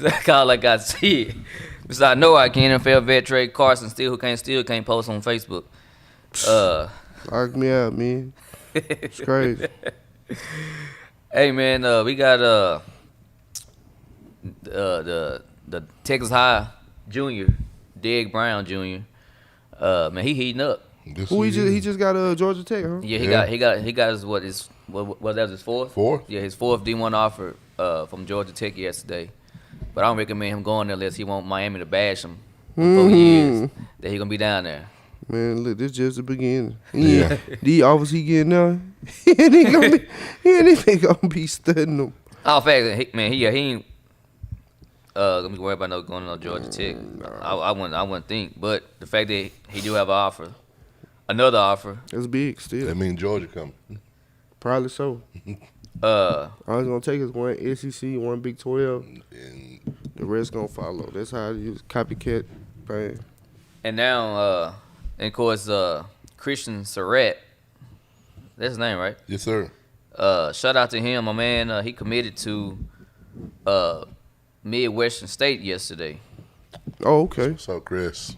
I call like I see it. Because I know I can. NFL vet Trey Carson still can't post on Facebook. Lock me out, man. It's crazy. Hey man, we got the Texas High Junior, Dig Brown Jr. Man, he heating up. Who he just got Georgia Tech, huh? Yeah, he got his what that was his fourth? Fourth? Yeah, his fourth D1 offer from Georgia Tech yesterday. But I don't recommend him going there unless he want Miami to bash him for 4 years. That he gonna be down there. Man, look, this just the beginning. Yeah. The offers he getting now, he ain't even gonna be studying them. Oh, fact, he ain't gonna be worried about going to no Georgia Tech. I wouldn't think. But the fact that he do have an offer, another offer. That's big still. That means Georgia coming. Probably so. All it's gonna take is one SEC, one Big 12, And the rest gonna follow. That's how it is. Copycat thing. And now, and of course, Christian Surratt. That's his name, right? yes, sir. Shout out to him, my man. He committed to Midwestern State yesterday. Oh, okay. What's up, Chris?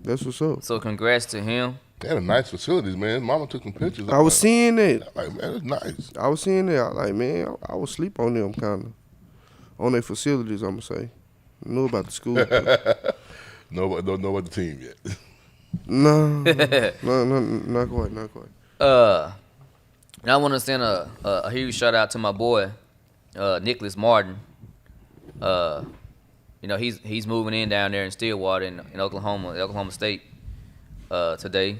That's what's up. So congrats to him. They had a nice facilities, man. Mama took some pictures. I was seeing that. Like, man, it's nice. I was seeing that. I was like, man, I would sleep on them kind of. On their facilities, I'm going to say. I knew about the school. Nobody don't know about the team yet. No, not quite. And I want to send a huge shout out to my boy, Nicholas Martin. He's moving in down there in Stillwater in Oklahoma State today.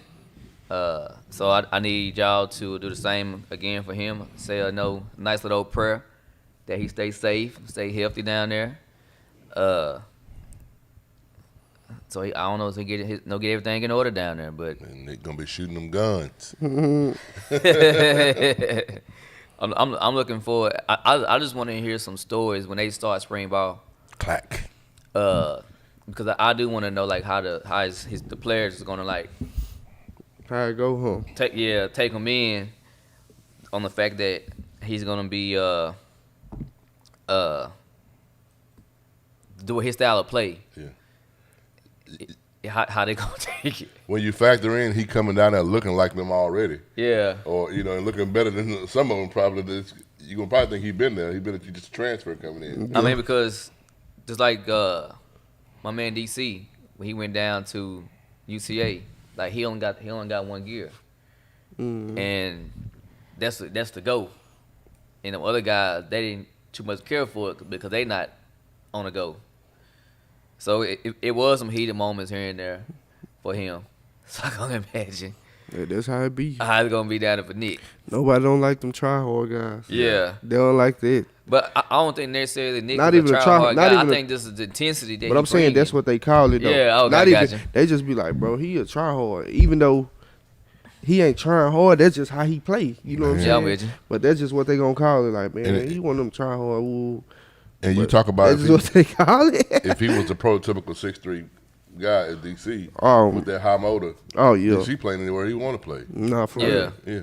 So I need y'all to do the same again for him. Say a nice little prayer that he stay safe, stay healthy down there. So I don't know if he get everything in order down there, but And they're gonna be shooting them guns. I'm looking forward. I just want to hear some stories when they start spring ball. Clack. Because I do want to know like how the players is gonna like How it go home? take him in on the fact that he's gonna be doing his style of play. Yeah. How they gonna take it? When you factor in he coming down there looking like them already, Yeah. or and looking better than some of them probably. You gonna probably think he been there. He been just a transfer coming in. I mean, because just like my man DC when he went down to UCA, like he only got 1 year, and that's the go. And the other guys they didn't too much care for it because they not on the go. So it was some heated moments here and there for him. So I can imagine Yeah, that's how it be. how it's gonna be down there for Nick. Nobody don't like them try hard guys. Yeah. They don't like that. But I don't think necessarily Nick Not is even a a try try- hard not guy. even I a- think this is the intensity that But I'm saying that's what they call it though. Yeah, okay, Not gotcha. even they just be like, bro, he a try hard. Even though he ain't trying hard, that's just how he play. You know what I'm Yeah, saying? I'm with you. But that's just what they gonna call it. Like, man, And he one of them try hard. Ooh. And you But talk about that's just what they call it. if he was the prototypical 6'3" guy at DC Oh. with that high motor, Oh yeah. DC playing anywhere he want to play. Nah, for Yeah. real. Yeah.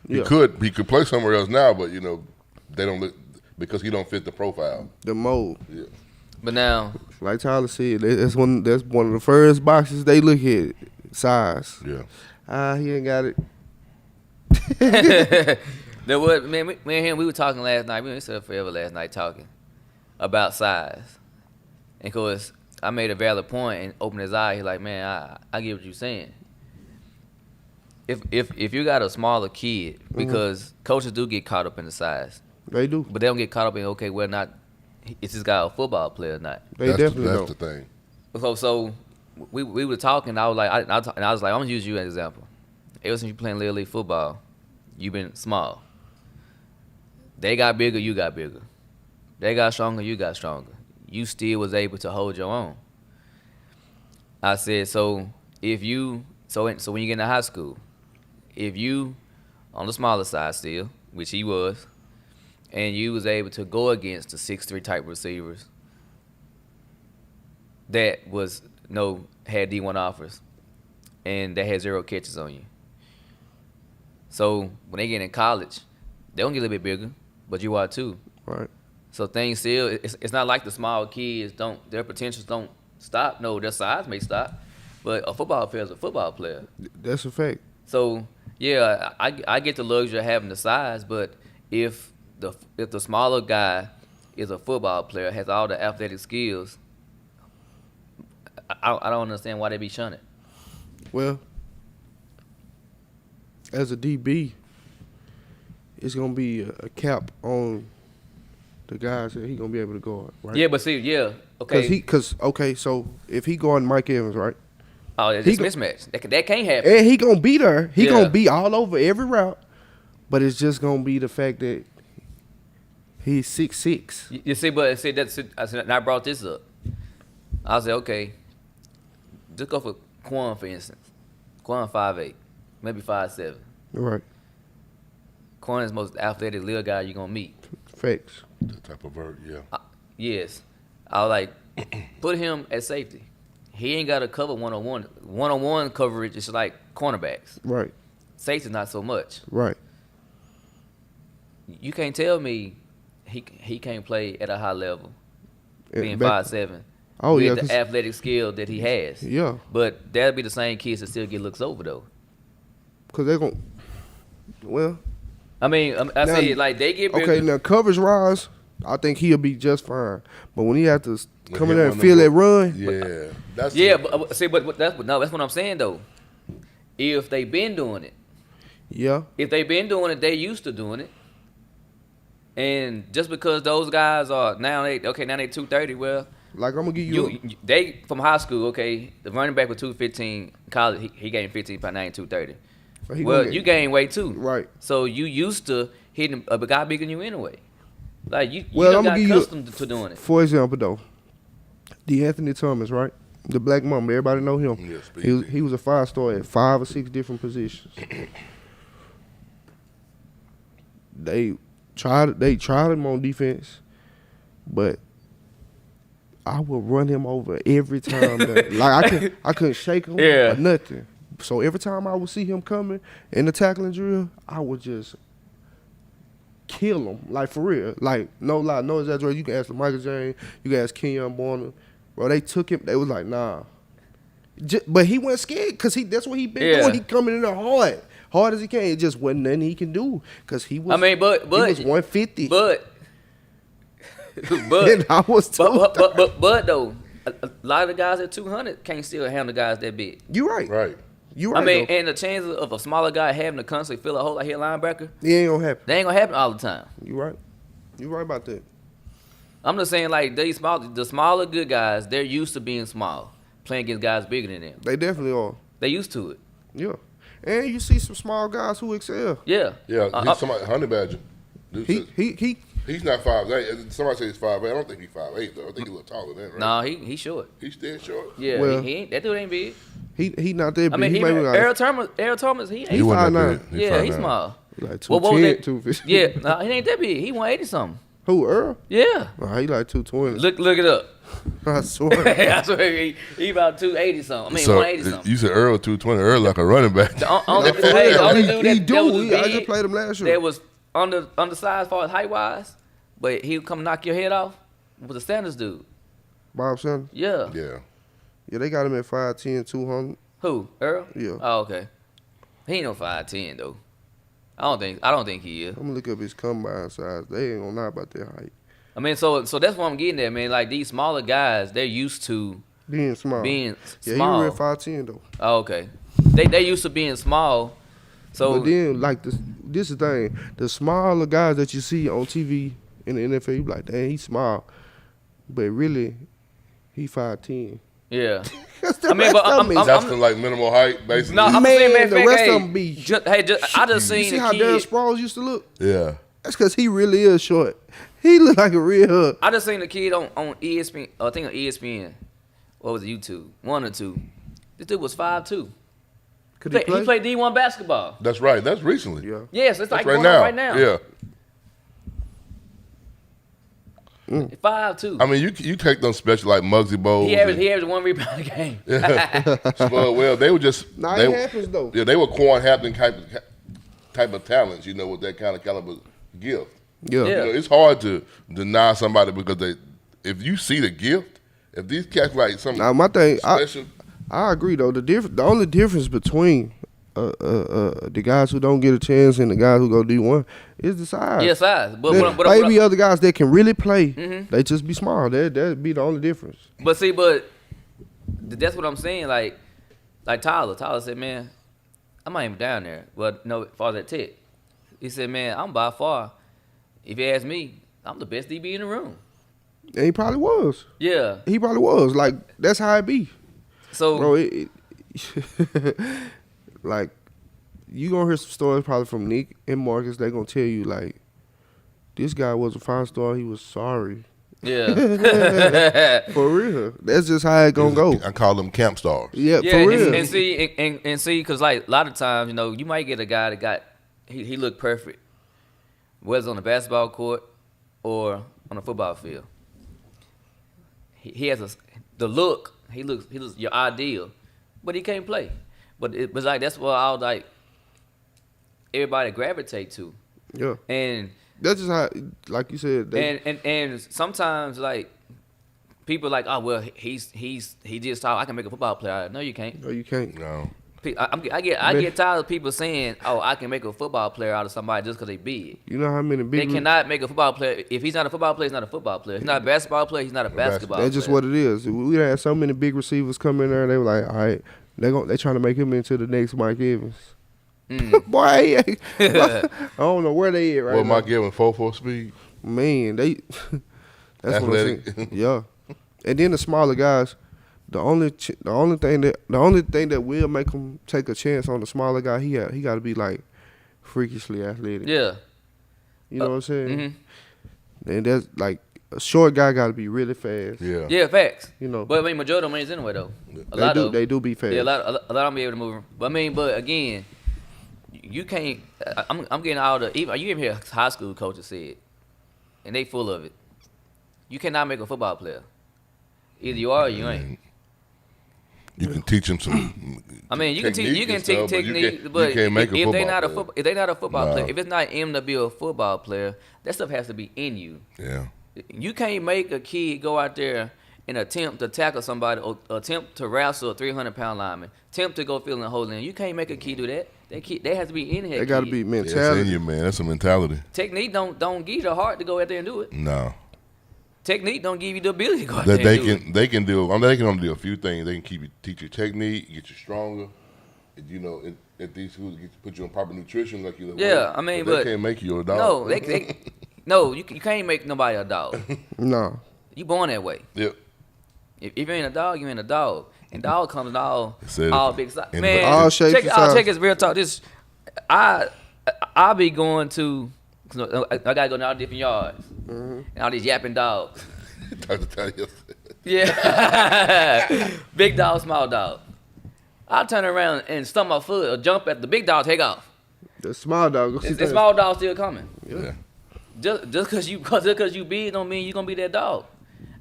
Yeah. He could play somewhere else now, but they don't look because he don't fit the profile. The mold. Yeah. But now, Like Tyler said, that's one of the first boxes they look at. Size. Yeah. He ain't got it. there was me and him. We were talking last night. We sat up forever last night talking about size. And of course, I made a valid point and opened his eye. He's like, "Man, I get what you're saying. If you got a smaller kid, because coaches do get caught up in the size, They do. but they don't get caught up in whether or not is this guy a football player or not. They That's definitely that's don't. the thing. So we were talking. I was like, I was like, I'm gonna use you as an example. Ever since you playing little league football, you've been small. They got bigger, you got bigger. They got stronger, you got stronger. You still was able to hold your own. I said, so when you get into high school, if you on the smaller side still, which he was, and you was able to go against the 6'3" type receivers that had D1 offers and they had 0 catches on you. So when they get in college, they don't get a little bit bigger, but you are too. Right. So things still, it's not like the small kids their potentials don't stop. No, their size may stop, but a football player is a football player. That's a fact. So yeah, I get the luxury of having the size, but if the smaller guy is a football player, has all the athletic skills, I don't understand why they be shunning. Well, as a DB, it's gonna be a cap on the guys that he gonna be able to guard, right? Yeah, but see, yeah, okay. So if he guarding Mike Evans, right? Oh, it's a mismatch. That can't happen. And he gonna be there. He Yeah. gonna be all over every route. But it's just gonna be the fact that he's 6'6". You see, but see that's and I brought this up. I said, okay, just go for Quan, for instance. Quan 5'8", maybe 5'7". Right. Quan is the most athletic little guy you're gonna meet. Facts. That type of vert, yeah. Yes, I was like, put him at safety. He ain't got to cover one-on-one. One-on-one coverage is like cornerbacks. Right. Safety not so much. Right. You can't tell me he can't play at a high level, And being back- 5'7". Oh, with yeah, the 'cause- athletic skill that he has. Yeah. But that'll be the same kids that still get looks over though. Because they're gonna. Well. I mean, I Now- say like they get bigger. Okay. Now coverage wise, I think he'll be just fine. But when he have to come in hit there and one feel of that them- run, Yeah, that's Yeah, but see, but that's what I'm saying though. If they been doing it, yeah. if they been doing it, they used to doing it. And just because those guys are now they 230. Well, Like I'm gonna give you. they from high school. Okay, the running back was 215. College he gained 15 pounds, now he 230. He Well, gonna get- you gain weight too, Right. So you used to hitting a guy bigger than you anyway. Like you Well, done I'ma got give you- accustomed to doing it. For example, though, DeAnthony Thomas, right? The Black Mamba, everybody know him. Yeah, speed. He was a 5-star at 5 or 6 different positions. They tried him on defense, but I would run him over every time. Like I couldn't shake him Yeah. or nothing. So every time I would see him coming in the tackling drill, I would just kill him, like for real. Like no lie, no exaggeration. You can ask Michael James, you can ask Kenyon Bonner. Bro, they took him. They was like, nah. But he wasn't scared because that's what he been Yeah. doing. He coming in there hard as he can. It just wasn't nothing he can do because he was. I mean, but he was 150. but and I was but though, a lot of the guys at 200 can't still handle guys that big. You right. right. You right. I mean, though. and the chances of a smaller guy having to constantly fill a hole like he a linebacker, It ain't gonna happen. they ain't gonna happen all the time. You right. You right about that. I'm just saying, like the smaller good guys, they're used to being small, playing against guys bigger than them. They definitely are. They used to it. Yeah. And you see some small guys who excel. Yeah. Yeah, Uh, he's somebody Honey Badger. Dude says- He he's not 5'8". Somebody says he's 5'8". I don't think he's 5'8", though. I think he's a little taller than that, right? Nah, he short. He's still short. Yeah, Well- he ain't, that dude ain't big. he not that big. I mean, he even maybe Errol Thomas, he ain't. wasn't that 5'9". big. Yeah, he's small. like What was 210, that? 250. Yeah, nah, he ain't that big. He 180 something. Who, Earl? Yeah. Nah, he like 220. Look it up. I swear. I swear he about 280 something. I mean, So 180 something. you said Earl 220. Earl like a running back. The only, For hey, the real, only he dude that do. was I big, just played him last year. that was undersized as far as height wise, but he would come knock your head off was the Sanders dude. Bob Sanders. Yeah. Yeah. Yeah, they got him at 5'10", 200. Who? Earl? Yeah. Oh, okay. He ain't no 5'10" though. I don't think he is. I'm gonna look up his combine size. They ain't gonna lie about that height. I mean, so that's what I'm getting at, man. Like these smaller guys, they're used to Being small. being yeah, small. he real 5'10" though. Oh, okay. They used to being small. So But then, like this is the thing. The smaller guys that you see on TV in the NFL, you be like, dang, he's small. But really, he 5'10". yeah. The I mean, rest but of them is- That's the like minimal height, basically. No, I'm Man, saying, man, the fact, rest hey, of them be- I just you seen see the how Darren kid. Sproles used to look? Yeah. That's because he really is short. He look like a real hook. I just seen the kid on ESPN. I think on ESPN. What was it? YouTube? 1 or 2. This dude was 5'2". Could He played D1 basketball. That's right. That's recently. Yeah. Yes, it's That's like going on right now. Yeah. 5'2". I mean, you take them special like Muggsy Bogues. He averaged 1 rebound a game. well, they were just. Nah, they, it happens though. Yeah, they were Quan Hampton type of talents, with that kind of caliber gift. Yeah. You know, it's hard to deny somebody because if you see the gift, if these cats like something Now my thing, special, I agree though. The only difference between the guys who don't get a chance and the guys who go D1 is the size. Yeah, size. But There what I'm- may be other guys that can really play. Mhm. They just be small. That'd be the only difference. But see, that's what I'm saying. Like Tyler. Tyler said, man, I'm not even down there. But no, as far as that Tech, he said, man, I'm by far, if you ask me, I'm the best DB in the room. And he probably was. Yeah. He probably was. Like that's how it be, So bro. Like you gonna hear some stories probably from Nick and Marcus. They gonna tell you like, this guy was a 5-star. He was sorry. yeah. For real. That's just how it gonna go. I call them camp stars. Yeah, Yeah, for real. and see, because like a lot of times, you know, you might get a guy that he looked perfect, whether it's on the basketball court or on the football field. He has the look. He looks your ideal, but he can't play. But it was like that's what all like everybody gravitate to, Yeah. and That's just how, like you said. and sometimes like people like, oh well, he just thought I can make a football player. No, you can't. No, you can't. No. I get tired of people saying, "Oh, I can make a football player out of somebody just because they big." You know how many They big. cannot make a football player. If he's not a football player, he's not a football player. If he's not a basketball player, he's not a basketball player. That's just what it is. We had so many big receivers come in there. They were like, all right, they trying to make him into the next Mike Evans. Mm. Boy, I don't know where they at right Well, now. Mike Evans 4.4 speed. Man, they. That's what I'm Athletic. saying. Yeah, and then the smaller guys. The only thing that will make him take a chance on the smaller guy, he got to be like freakishly athletic. Yeah. You know what I'm saying? Mm-hmm. And that's like a short guy got to be really fast. Yeah. Yeah, facts. You know, But I mean, majority of them is anyway though. A lot of them. they do be fast. Yeah, a lot of them be able to move. 'Em. But I mean, but again, you can't. I'm getting all the. Even you even hear high school coaches say it, and they full of it. You cannot make a football player. Either you are or you ain't. You can teach them some. I mean, you can teach technique and stuff, but you technique, can't- but you can't make a if they football not a player. if they not a football No. player, if it's not in to be a football player, that stuff has to be in you. Yeah. You can't make a kid go out there and attempt to tackle somebody or attempt to wrestle a 300-pound lineman, attempt to go fill in a hole in. You can't make a kid do that. They have to be in here. They got to be Yeah, it's in mentality. you, man. That's a mentality. Technique don't give you the heart to go out there and do it. No. Technique don't give you the ability to go out That there they and do it. can they can do. I mean, they can only do a few things. They can teach you technique, get you stronger. You know, at these schools, put you on proper nutrition, like you. Yeah, I mean, but they can't make you a dog. No, no, you can't make nobody a dog. No. You born that way. Yep. If you ain't a dog, you ain't a dog. And dog comes in all said big size. in Man, all shapes and sizes. check his real talk. This, I be going to, I gotta go to all different yards and all these yapping dogs. Talk to Tanya. Yeah, big dog, small dog. I turn around and stump my foot or jump at the big dog, take off. The small dog. Go see The that. small dog still coming. Yeah. Just cause you big don't mean you gonna be that dog.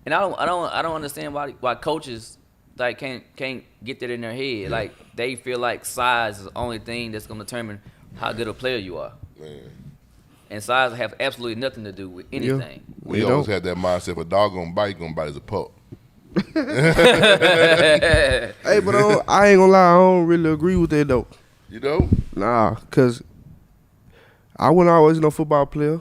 And I don't understand why coaches like can't get that in their head. Like they feel like size is the only thing that's gonna determine how good a player you are. Man. And size have absolutely nothing to do with anything. We They always don't. had that mindset: if a dog gonna bite as a pup. Hey, but I ain't gonna lie. I don't really agree with that though. You know? Nah, cause I wasn't always no football player.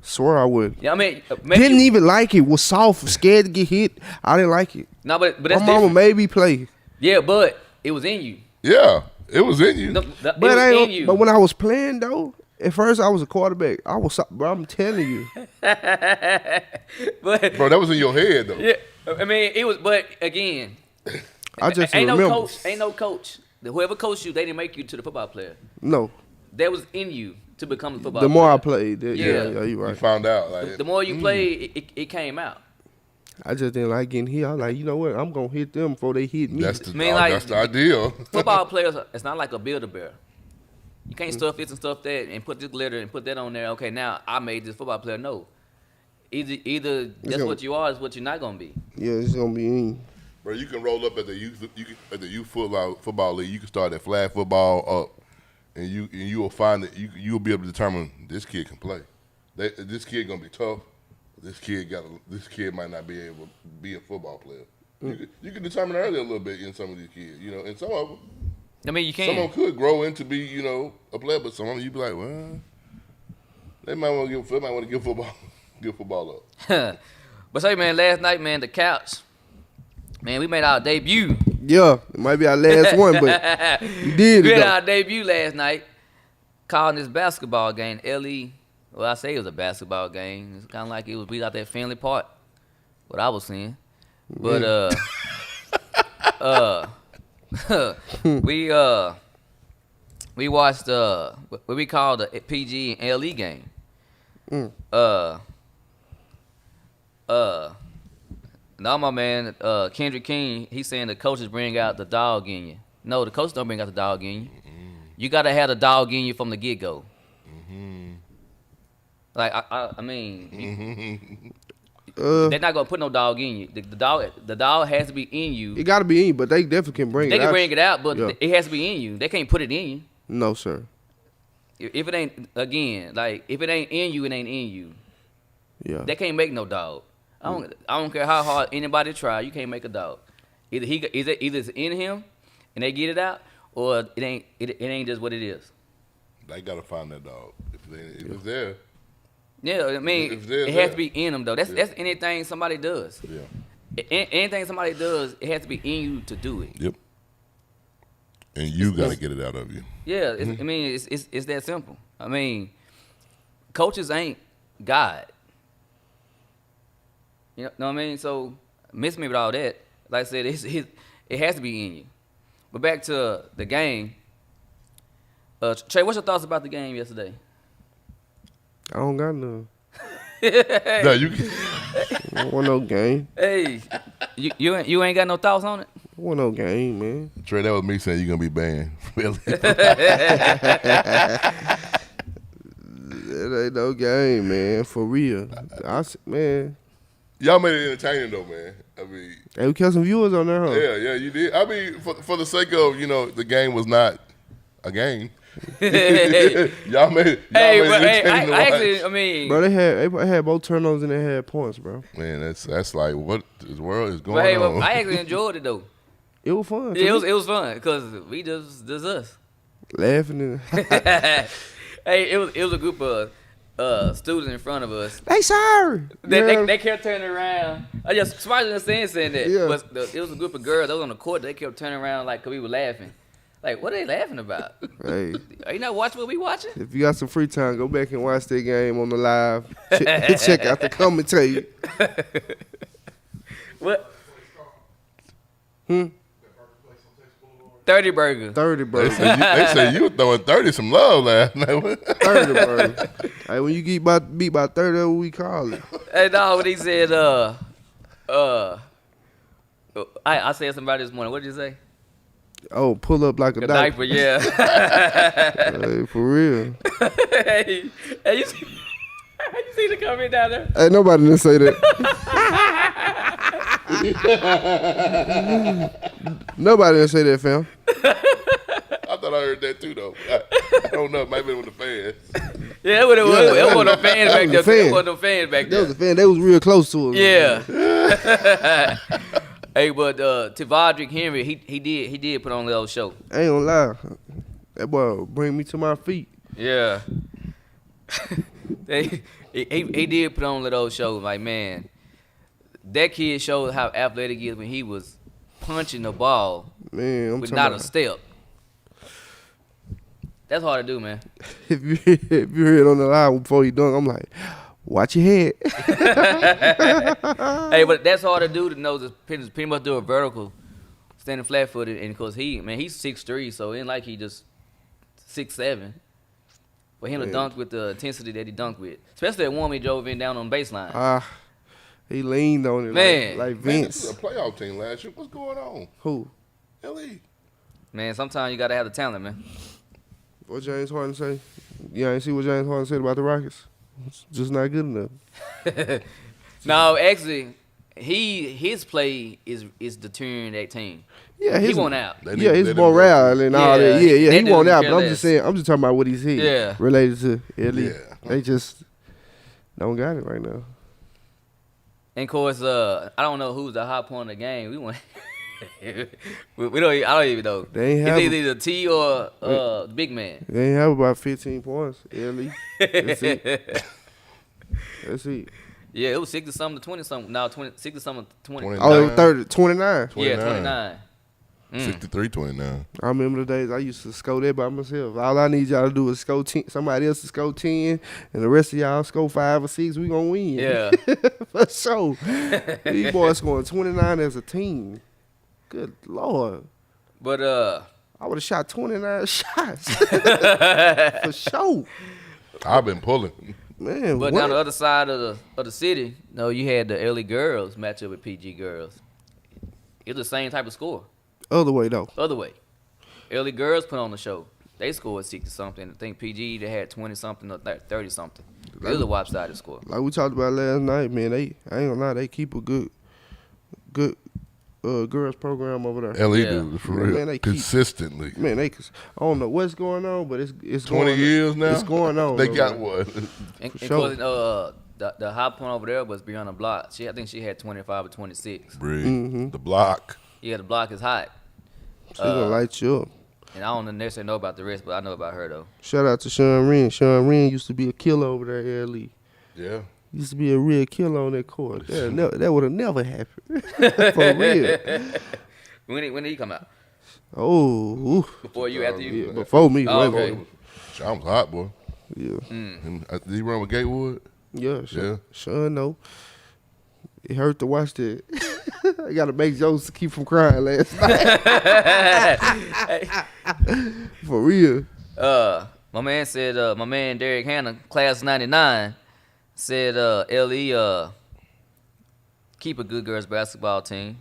Swear I would. Yeah, I mean, Didn't even like it. Was soft, scared to get hit. I didn't like it. no, but My that's mama different. made me play, Yeah, but it was in you. Yeah. It was in you. It but was I in ain't. you. But when I was playing though, at first I was a quarterback. Bro, I'm telling you. but Bro, that was in your head though. yeah, I mean, it was. But again, I just ain't remember. no coach. Ain't no coach. Whoever coached you, they didn't make you to the football player. No, That was in you to become a football. the more I player. played, Yeah. yeah, you You right. found out. Like The more you played, it came out. I just didn't like getting hit. I was like, you know what? I'm gonna hit them before they hit me. that's the Man, like- that's the ideal. Football players, it's not like a Build-A-Bear. You can't stuff this and stuff that and put this glitter and put that on there. Okay, now I made this football player. No. Either that's gonna- what you are is what you're not gonna be. Yeah, it's gonna be in. Bro, you can roll up at the youth football league. You can start at flag football up, and you will find that you'll be able to determine this kid can play. This kid gonna be tough. This kid might not be able to be a football player. You can determine early a little bit in some of these kids, and some of them. I mean, you Some can. of them could grow into be, a player, but some of them you be like, well, they might want to give football up. But say, man, last night, man, the Couch, man, we made our debut. Yeah, it might be our last one, but we did We it had though. our debut last night, calling this basketball game, LE. Well, I say it was a basketball game. It's kind of like it was beat out that Finley Park, what I was seeing. But we watched what we call the PG and LE game. Now my man Kendrick King, he's saying the coaches bring out the dog in you. No, the coaches don't bring out the dog in you. You gotta have the dog in you from the get go. Like I mean, they're not gonna put no dog in you. The dog has to be in you. It got to be in you, but they definitely can bring They it can out. bring it out, but Yeah. it has to be in you. They can't put it in you. No, sir. If it ain't, again, like if it ain't in you, it ain't in you. Yeah. They can't make no dog. I don't care how hard anybody try. You can't make a dog. Either it's in him, and they get it out, or it ain't. It ain't just what it is. They gotta find that dog. If it's there, Yeah, I mean, If they're it has there. to be in them though. That's anything somebody does. yeah. Anything somebody does, it has to be in you to do it. Yep. And you gotta get it out of you. Yeah, I mean, it's that simple. I mean, coaches ain't God. You know what I mean? So miss me with all that. Like I said, it has to be in you. But back to the game. Trey, what's your thoughts about the game yesterday? I don't got none. No, you. I don't want no game. Hey, you ain't got no thoughts on it? I want no game, man. Trey, that was me saying you're gonna be banned. Really? It ain't no game, man. For real. Man. Y'all made it entertaining though, man. I mean, Hey, we kept some viewers on there, huh? yeah, you did. I mean, for the sake of the game was not a game. Y'all made it. Hey, Y'all but made hey, it entertaining to I watch. actually, I mean, Bro, they had both turnovers and they had points, bro. Man, that's like what the world is going but hey, on. I actually enjoyed it though. It was fun. Yeah, it was fun because we just us. Laughing and Hey, it was a group of students in front of us. they sorry. They kept turning around. I just smart than saying that. Yeah. But it was a group of girls that was on the court. They kept turning around like 'cause we were laughing. Like, what are they laughing about? Hey, Are you not watching what we watching? if you got some free time, go back and watch that game on the live. Check out the commentary. What? 30 burger. 30, bro. They said you were throwing 30 some love last night. 30, bro. Hey, when you get beat by 30, that's what we call it. Hey, no, when he said, I said somebody this morning. What did you say? Oh, pull up like a A diaper. diaper, yeah. Hey, for real. hey, you see the comment down there? Hey, nobody didn't say that. Nobody didn't say that, fam. I thought I heard that too, though. I don't know. Maybe it was the fans. Yeah, it wasn't no fans back was there. a It wasn't no fans back That was there. a fan. They was real close to us. Yeah. Hey, but Tavadrick Henry, he did put on a little show. I ain't gonna lie. That boy bring me to my feet. Yeah. he did put on a little show. Like, man, that kid showed how athletic he is when he was punching the ball Man, I'm with talking not a about, step. That's hard to do, man. if you hear it on the line before he dunk, I'm like, watch your head. Hey, but that's hard to do to know just pretty much do a vertical, standing flat footed, and because he's 6'3", so it ain't like he just 6'7". For him to dunk with the intensity that he dunked with, especially that one he drove in down on baseline. He leaned on it Man. like Man, Vince. this is a playoff team last year. What's going on? Who? LE. Man, sometimes you gotta have the talent, man. What James Harden say? You ain't see what James Harden said about the Rockets? It's just not good enough. No, actually, his play is deterring that team. Yeah, He his, won out. Yeah, his morale and all Yeah, that. Yeah, that he won dude out. care But I'm less. just saying, I'm just talking about what he said. Yeah. Related to LE. Yeah. They just Don't got it right now. And of course, I don't know who's the high point of the game. We want. we don't. I don't even know. They ain't It's have either T or the big man. They ain't have about 15 points. LE. That's it. That's it. Yeah, it was 60 something to 20 something. No, 60 something to 20. 20. Oh, it was 30, 29. Yeah, 29. 29. 63-29. I remember the days I used to score that by myself. All I need y'all to do is score 10. Somebody else to score 10, and the rest of y'all score 5 or 6. We gonna win. Yeah. For sure. These boys scoring 29 as a team. Good Lord. But I would have shot 29 shots. For sure. I've been pulling. Man, but what? down the other side of the city, no, you had the LA girls match up with PG girls. It was the same type of score. Other way, though. Other way. LA girls put on the show. They scored 60 something. I think PG they had 20 something or 30 something. It was a lopsided score. Like we talked about last night, man, I ain't gonna lie, they keep a good girls program over there. LE Yeah. do for Man, real. they keep- Consistently. Man, I don't know what's going on, but it's 20 going, years now. It's going on. They though, got man. one. And For of sure. course, the high point over there was Brianna Block. I think she had 25 or 26. Bree, the block. Yeah, the block is hot. She gonna light you up. And I don't necessarily know about the rest, but I know about her though. Shout out to Sean Wren. Sean Wren used to be a killer over there at LE. Yeah. Used to be a real killer on that court. That would have never happened. For real. When did he come out? Oh, oof. Before you, after you? Yeah, before me. Oh, way okay. before. Sean was hot, boy. Yeah. Did he run with Gatewood? Yeah, Yeah. sure. Sure, no. It hurt to watch that. I got to make jokes to keep from crying last night. For real. My man said, my man Derek Hanna, class 99, said LE keep a good girls basketball team,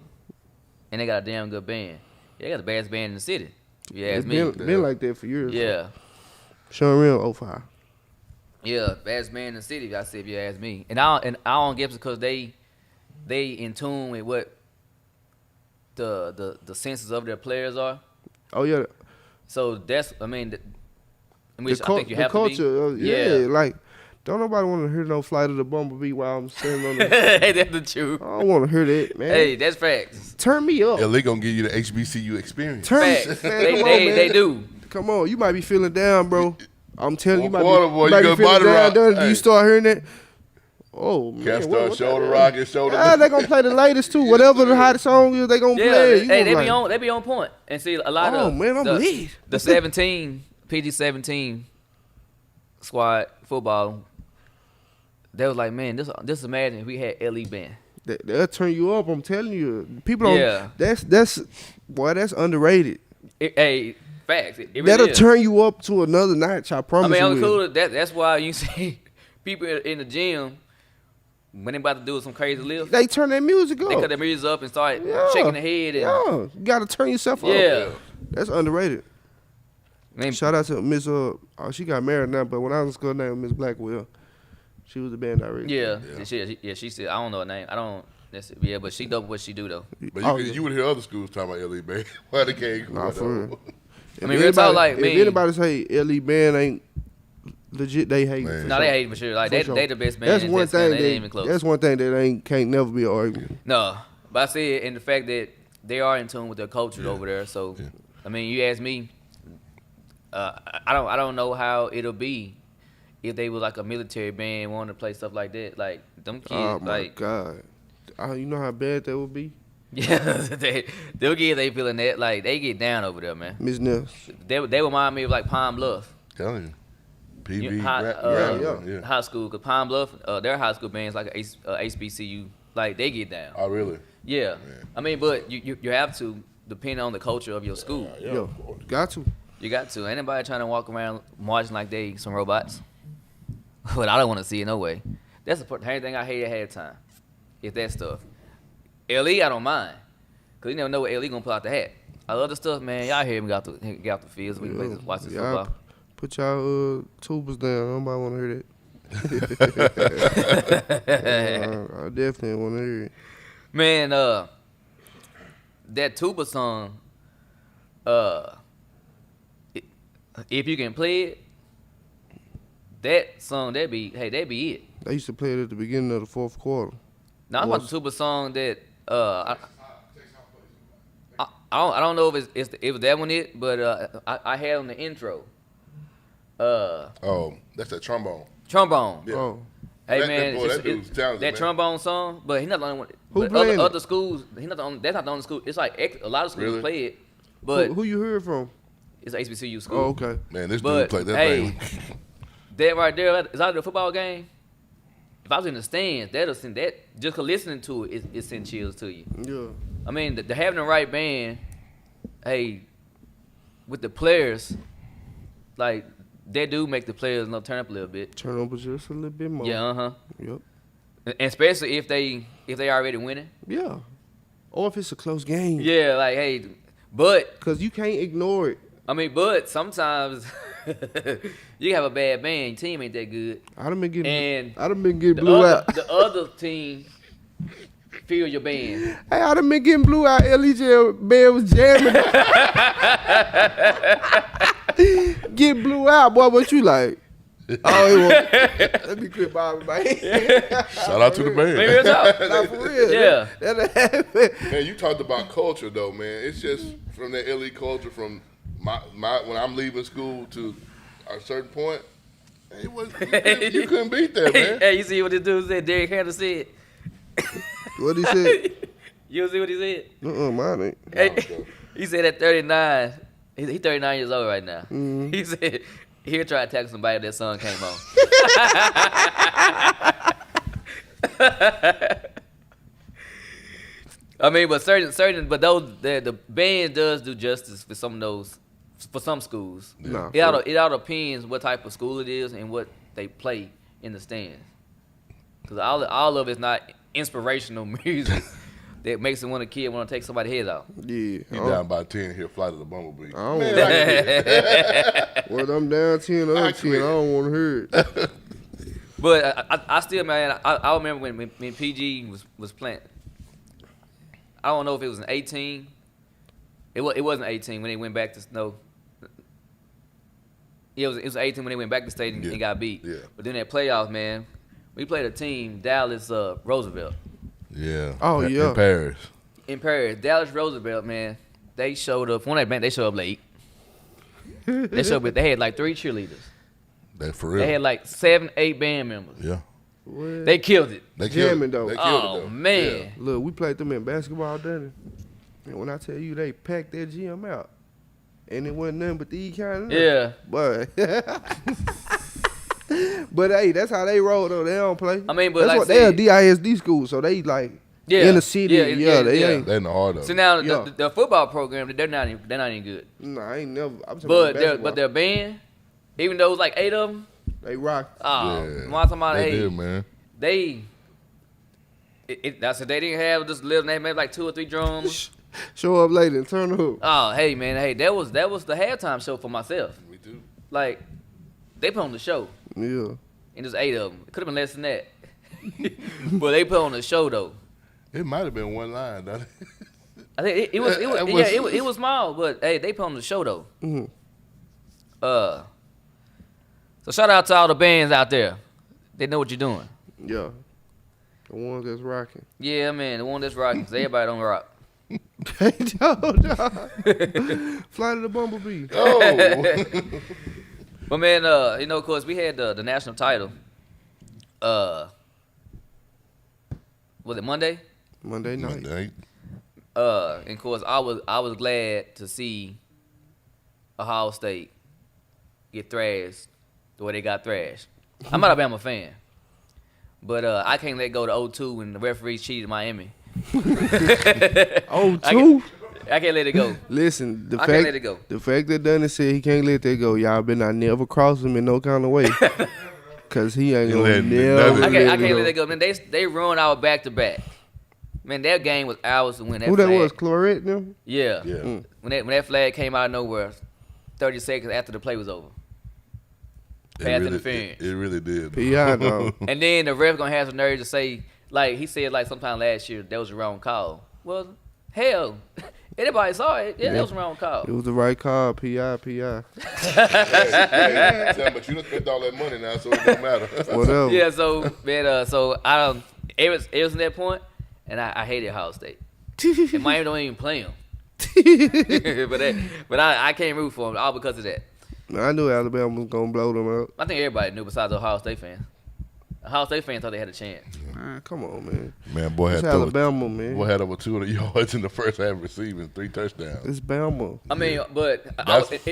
and they got a damn good band. Yeah, they got the best band in the city. If you ask It's me. been like that for years. Yeah. Sean Real 05. Yeah, best band in the city, I said if you ask me. And I don't get it because they in tune with what the senses of their players are. Oh, yeah. So that's, I mean, The, which I think you have culture, to be. yeah, like, don't nobody want to hear no Flight of the Bumblebee while I'm sitting on the. Hey, that's the truth. I don't want to hear that, man. Hey, that's facts. Turn me up. LE gonna give you the HBCU experience. Turn me, Facts. man, They, come on, they, man. they do. Come on, you might be feeling down, bro. I'm telling you, One you quarter, might boy, be, you you gonna might be feeling body down. rock. Done, Hey. You start hearing that. Oh man, Can't what start shoulder that? rocking, shoulder. Ah, they gonna play the latest too. Whatever the hot song is, they gonna Yeah, play. it. You hey, gonna they be on point. And see, a lot Oh, of man, I'm the, lit. the 17 PG-17 squad football. They was like, man, this imagine if we had LE band. They'll turn you up. I'm telling you, people don't. Yeah. That's underrated. Hey, facts. It really That'll is. turn you up to another notch. I I promise mean, you. I'm will. cool. That's why you see people in the gym when they about to do some crazy lifts. They turn their music up. They cut their music up and start Yeah. shaking their head. And, Yeah, you gotta turn yourself up. Yeah. That's underrated. Man, Shout out to Miss she got married now, but when I was in school, her name was Miss Blackwell. She was the band director. yeah. She said, I don't know her name. I don't. Yeah, but she dope what she do though. But Oh, you would hear other schools talking about LE band. Why they can't go Nah, for real. I mean, real talk, like, if me- anybody say LE band ain't legit, they hate Man. it. No, they hate it for sure. Like For they, sure. they the best band. That's in one this town. thing. They ain't even close. That's one thing that can't never be an argument. No, but I see it in the fact that they are in tune with their culture over there. So, Yeah. I mean, you ask me, I don't know how it'll be if they were like a military band wanting to play stuff like that. Like them kids, Oh my like God, you know how bad that would be, yeah, them kids they feeling that like they get down over there, man. Miss Ness. They remind me of like Pine Bluff. Telling you. PB, You- high, yeah. high school, cause Pine Bluff, their high school band's like a HBCU, like they get down. Oh, really? Yeah, I mean, but you have to depend on the culture of your school. Yeah, Yo, of course. got to. You got to. Anybody trying to walk around marching like they some robots? But I don't want to see it no way. That's the only thing I hate ahead of time. If that stuff. LE, I don't mind. Because you never know what LE going to pull out the hat. I love the stuff, man. Y'all hear me get out the fields. We can watch this Y'all football. Put y'all tubas down. Nobody want to hear that. I definitely want to hear it. Man, that tuba song, if you can play it, that song, that be it. They used to play it at the beginning of the fourth quarter. Now I'm about the super song that I don't know if it was that one but I had on the intro. That's that trombone. Trombone. Yeah. Oh, Hey That- man, that boy, that dude's talented, that man. trombone song, but he's not the only one. Who But playing other it? schools, he's not the only. That's not the only school. It's like a lot of schools Really? play it, but who you heard from? it's an HBCU school. Oh, okay. Man, this But, dude played that hey, thing. That right there is out of the football game. If I was in the stands, that'll send that just 'cause listening to it, it send chills to you. Yeah. I mean, the having the right band, hey, with the players, like that do make the players turn up a little bit. Turn up just a little bit more. Yeah, Yep. and especially if they already winning. Yeah. Or if it's a close game. Yeah, like hey, but Cause you can't ignore it. I mean, but sometimes you have a bad band, your team ain't that good, I done been getting. and I done been getting blew out. the other team feel your band. Hey, I done been getting blew out. LEJ band was jamming. Get blew out, boy. What you like? Oh, it won't. Let me quit bobbing my head. Shout out to the band. Maybe it's out. Not for real. Yeah. That happened. Man, you talked about culture though, man. It's just from that LE culture, from my when I'm leaving school to a certain point, it was you couldn't beat that, man. Hey, you see what this dude said? Derrick Henry said. What he said? You see what he said? Mine ain't. Hey, he said at 39, he 39 years old right now. Mhm. He said he'll try to tackle somebody if that song came on. I mean, but certain, but those the band does do justice for some of those, for some schools. Nah, It all depends what type of school it is and what they play in the stands. Cause all of it's not inspirational music that makes it want a kid want to take somebody's head off. Yeah. You down by 10 here, Flight of the Bumblebee. I don't Man, want I quit. Well, I'm down 10 or I up 10. quit. I don't want to hear it. But I still, man, I remember when PG was playing. I don't know if it was an 18. It wasn't 18 when they went back to no. Yeah, it was 18 when they went back to state and got beat. Yeah. But then that playoffs, man, we played a team, Dallas Roosevelt. Yeah. Oh, yeah. In Paris. In Paris, Dallas Roosevelt, man, they showed up. When they showed up late. They showed up. They had like 3 cheerleaders. That for real. They had like 7, 8 band members. Yeah. What? They killed it. They Jamming, killed though. it. They killed Oh it, though. man. Look, we played them in basketball, Danny. And when I tell you they packed that gym out, and it wasn't nothing but these kind of Yeah. But but hey, that's how they roll though. They don't play. I mean, but that's like what I they a DISD school, so they like Yeah. in the city. Yeah, Yeah, they yeah. ain't. They in the heart of So it. now Yeah. the football program, they're not even good. Nah, I ain't never. I'm talking But about their basketball. band, even though it was like 8 of them, They rock. oh, Yeah. when I'm talking about They hey, did, man. that's what they didn't have just little. They made like 2 or 3 drums. Show up late and turn up. Oh, hey man, hey, that was the halftime show for myself. Me too. Like they put on the show, Yeah. and there's 8 of them. It could have been less than that, but they put on the show though. It might have been one line, dog. I think it was That yeah, was- it was small, but hey, they put on the show though. Mhm. So shout out to all the bands out there. They know what you're doing. Yeah. The ones that's rocking. Yeah, man, the one that's rocking. 'Cause everybody don't rock. Hey, Flight of the Bumblebee. Oh. But man, of course, we had the national title. Was it Monday? Monday night. Monday. And of course, I was glad to see Ohio State get thrashed the way they got thrashed. I'm not a Alabama fan, but I can't let go to 0-2 when the referees cheated Miami. Oh, I two? can't let it go. Listen, I can't let it go. The fact that Dunny said he can't let that go, y'all better not never cross him in no kind of way. Cause he ain't He gonna letting it- never I nothing. can't let it go. Man, they ruined our back to back. Man, that game was ours to win. That Who that flag. was? Clorette them? Yeah. Yeah. When that flag came out of nowhere, 30 seconds after the play was over. It Pass really, interference. it really did. PI though. And then the ref gonna have some nerve to say, like he said, like sometime last year that was the wrong call. Well, Hell, anybody saw it. Yeah, that was the wrong call. It was the right call. PI. Hey, but you done spent all that money now, so it don't matter. Whatever. Yeah, so man, so I it was in that point, and I hated Ohio State. And Miami don't even play them. but I can't root for them all because of that. I knew Alabama was gonna blow them out. I think everybody knew besides the Ohio State fans. Ohio State fans thought they had a chance. Come on, man. Man, boy It's had Alabama, man. Boy had over 200 yards in the first half receiving, 3 touchdowns. It's Bama. I mean, but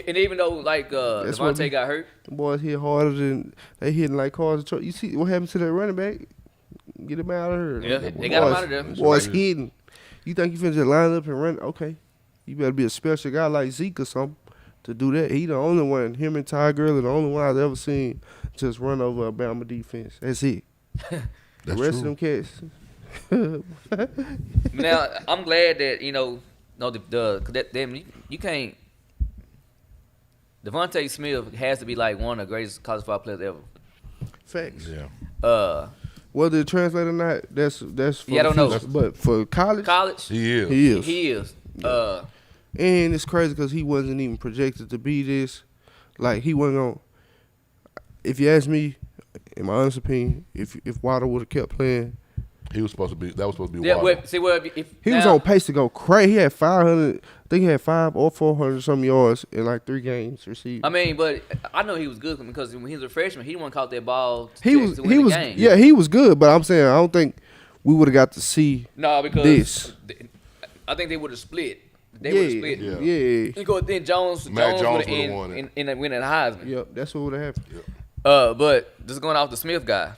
and even though like That's what Devontae got hurt, The boys hit harder than they hitting like cars and trucks. You see what happened to that running back? Get him out of here. Yeah, they got him out of there. Boys hitting. You think you finna just line up and run? Okay. You better be a special guy like Zeke or something to do that. He the only one, him and Ty Gurley, the only one I've ever seen just run over a Bama defense. That's it. The rest of them cats. now I'm glad that you can't. Devontae Smith has to be like one of the greatest college football players ever. Facts. Yeah. Whether it translate or not, that's for I don't know. future. But for college, He is. he is. He is. And it's crazy because he wasn't even projected to be this. Like, he wasn't going. If you ask me, in my honest opinion, if Waddle would have kept playing, He was supposed to be. That was supposed to be. Yeah, Waddle. if he was on pace to go crazy. He had 500. I think he had 500 or 400 some yards in like 3 games received. I mean, but I know he was good because when he was a freshman, he didn't caught that ball. He was game. yeah, he was good. But I'm saying I don't think we would have got to see No, because this. I think they would have split. They would have split. Yeah. Yeah. Then Jones Jones would have would've won it. in winning the Heisman. Yep, that's what would have happened. But just going off the Smith guy,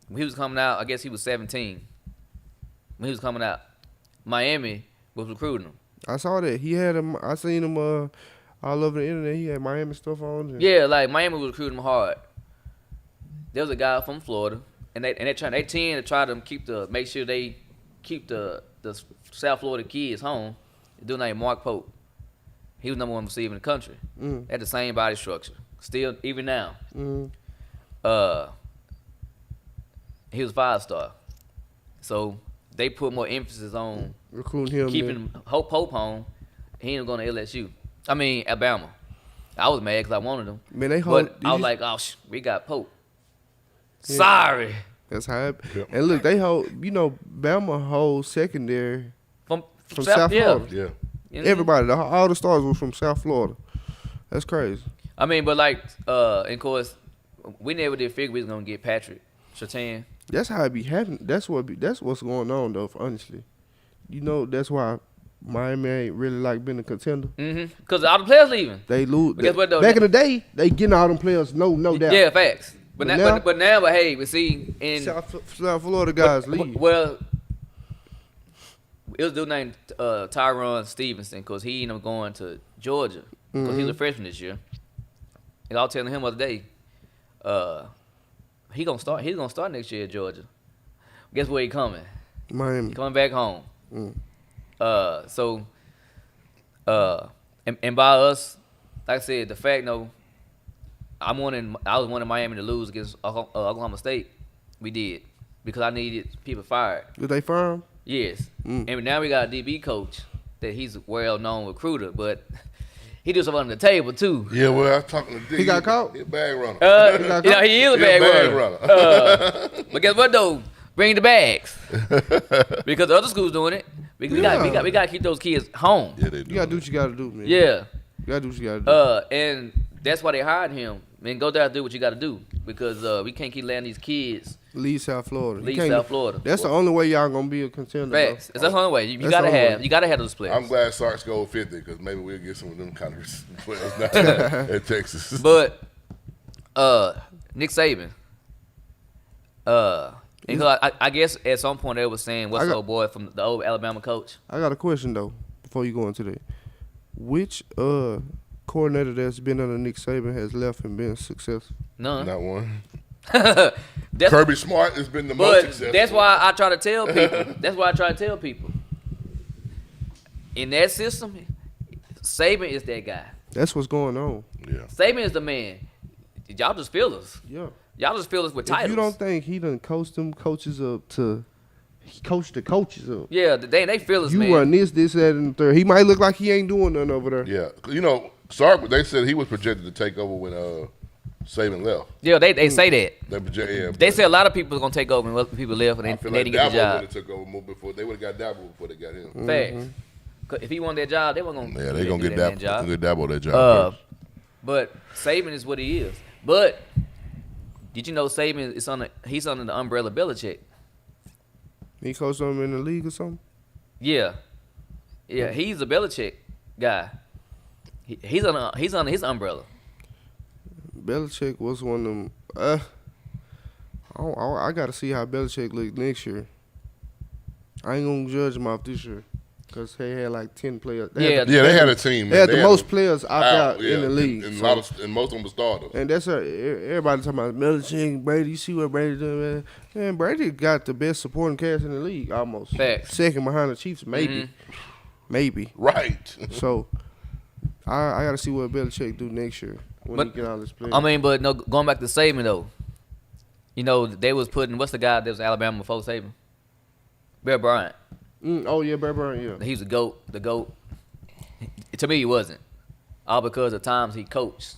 when he was coming out, I guess he was 17. When he was coming out, Miami was recruiting him. I saw that. He had him. I seen him all over the internet. He had Miami stuff on. And Yeah, like Miami was recruiting him hard. There was a guy from Florida, and they tend to try to make sure they keep the South Florida kids home. A dude named Mark Pope. He was #1 receiver in the country. Had the same body structure. Still, even now. He was 5-star. So they put more emphasis on recruiting him. keeping Pope home. He ain't going to LSU. I mean, Alabama. I was mad because I wanted him. Man, they But I was like, we got Pope. Yeah. Sorry. That's how it. Yep. And look, they hold. Bama holds secondary From South Florida. Yeah. Mm-hmm. Everybody, all the stars were from South Florida. That's crazy. I mean, but like, and of course, we never did figure we was gonna get Patrick Surtain. That's how it be happening. That's what's going on though. Honestly, that's why Miami ain't really like been a contender. Because all the players leaving. They lose. Guess what, though? Back in the day, they getting all them players. No doubt. Yeah, facts. But hey, we see in South Florida guys leave. Well, it was a dude named Tyron Stevenson because he ended up going to Georgia because he was a freshman this year. And I was telling him the other day, he's gonna start next year at Georgia. Guess where he coming? Miami. He coming back home. And by us, like I said, the fact I was wanting Miami to lose against Oklahoma State. We did because I needed people fired. Did they fire him? Yes. And now we got a DB coach that he's a well-known recruiter, but he do something under the table too. Yeah, well, I was talking to D. He got caught? He a bag runner. He is a bag runner. But guess what though? Bring the bags because the other schools doing it. Because we got to keep those kids home. Yeah, they do. You got to do what you got to do, man. Yeah. You got to do what you got to do. And that's why they hired him. Man, go there and do what you got to do because we can't keep letting these kids leave South Florida. South Florida. That's the only way y'all gonna be a contender. Facts. That's the only way. You gotta have those players. I'm glad Sark scored 50 because maybe we'll get some of them kind of players now at Texas. But Nick Saban. And I guess at some point they were saying, "What's the old boy from the old Alabama coach?" I got a question though before you go into that. Which coordinator that's been under Nick Saban has left and been successful? None. Not one. Kirby Smart has been the most successful. That's why I try to tell people. In that system, Saban is that guy. That's what's going on. Yeah. Saban is the man. Y'all just feel us. Yeah. Y'all just feel us with if titles. You don't think he done coached them coaches up to he coached the coaches up. Yeah, they feel us, You man. run this, that, and the third. He might look like he ain't doing nothing over there. Yeah, you know, Sark. They said he was projected to take over when Saban left. Yeah, they say that. Yeah, They say a lot of people are gonna take over when other people left and I they feel didn't like get the Dabo job. would have took over more before. They would have got Dabo before they got him. Facts. 'Cause if he won that job, they weren't gonna. Yeah, they gonna get that Dabo. man Get Dabo that job. first. But Saban is what he is. But did you know Saban is he's under the umbrella of Belichick? He coached them in the league or something. Yeah, he's a Belichick guy. He's under his umbrella. Belichick was one of them. I got to see how Belichick look next year. I ain't gonna judge him off this year because they had like 10 players. Yeah. They had a team. They Man. had the most players opt out yeah, in the league. and, so- and most of them were starters. And that's everybody talking about Belichick, Brady. You see what Brady doing, man? Man, Brady got the best supporting cast in the league, almost. Facts. Second behind the Chiefs, maybe. Maybe. Right. So, I got to see what Belichick do next year when But, he get all this players. I mean, but no, going back to Saban though, you know they was putting what's the guy that was Alabama before Saban? Bear Bryant. Oh, yeah, Bear Bryant, yeah. He was the GOAT. To me, he wasn't. All because of times he coached.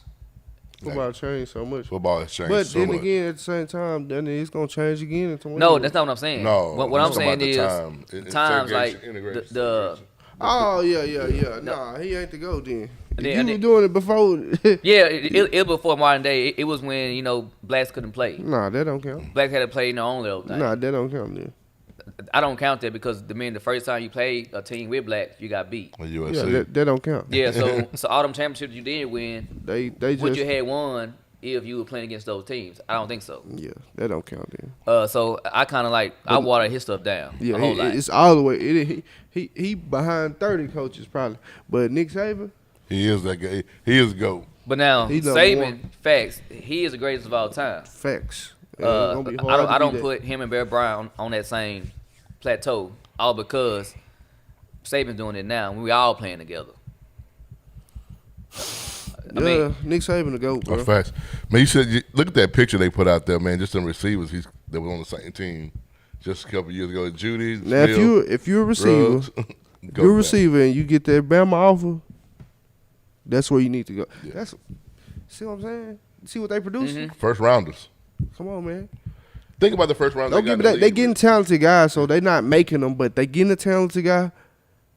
Football changed so much. Football has changed But so then much. again, at the same time, then it's going to change again in 20 No, years. that's not what I'm saying. No, what I'm talking saying about the is time. times like Integration. the Oh, yeah. Nah, he ain't the go then. If then- you and were then- doing it before, yeah, it before modern day. It was when blacks couldn't play. nah, that don't count. Blacks had to play in their own little thing. Nah, that don't count then. I don't count that because the first time you played a team with blacks, you got beat. The Yeah, USC. that don't count. Yeah, so all them championships you did win, They would just you had won if you were playing against those teams? I don't think so. yeah, that don't count then. So I kind of I water his stuff down Yeah, a whole lot. it's all the way. He behind 30 coaches probably, but Nick Saban, He is that guy. He is GOAT. But now He number Saban, one. facts, he is the greatest of all time. facts. It's gonna be hard I to don't beat that. put him and Bear Bryant on that same plateau, all because Saban's doing it now. We all playing together. I mean, Nick Saban the GOAT, bro. That's facts. Man, look at that picture they put out there, man. Just some receivers that were on the same team just a couple years ago. Judy, Now if you're a receiver, Ruggs, if you're a receiver and you get that Bama offer, that's where you need to go. Yeah. That's see what I'm saying? See what they producing? First rounders. Come on, man. Think about the first round. Don't give me that. They getting talented guys, so they not making them, but they getting a talented guy,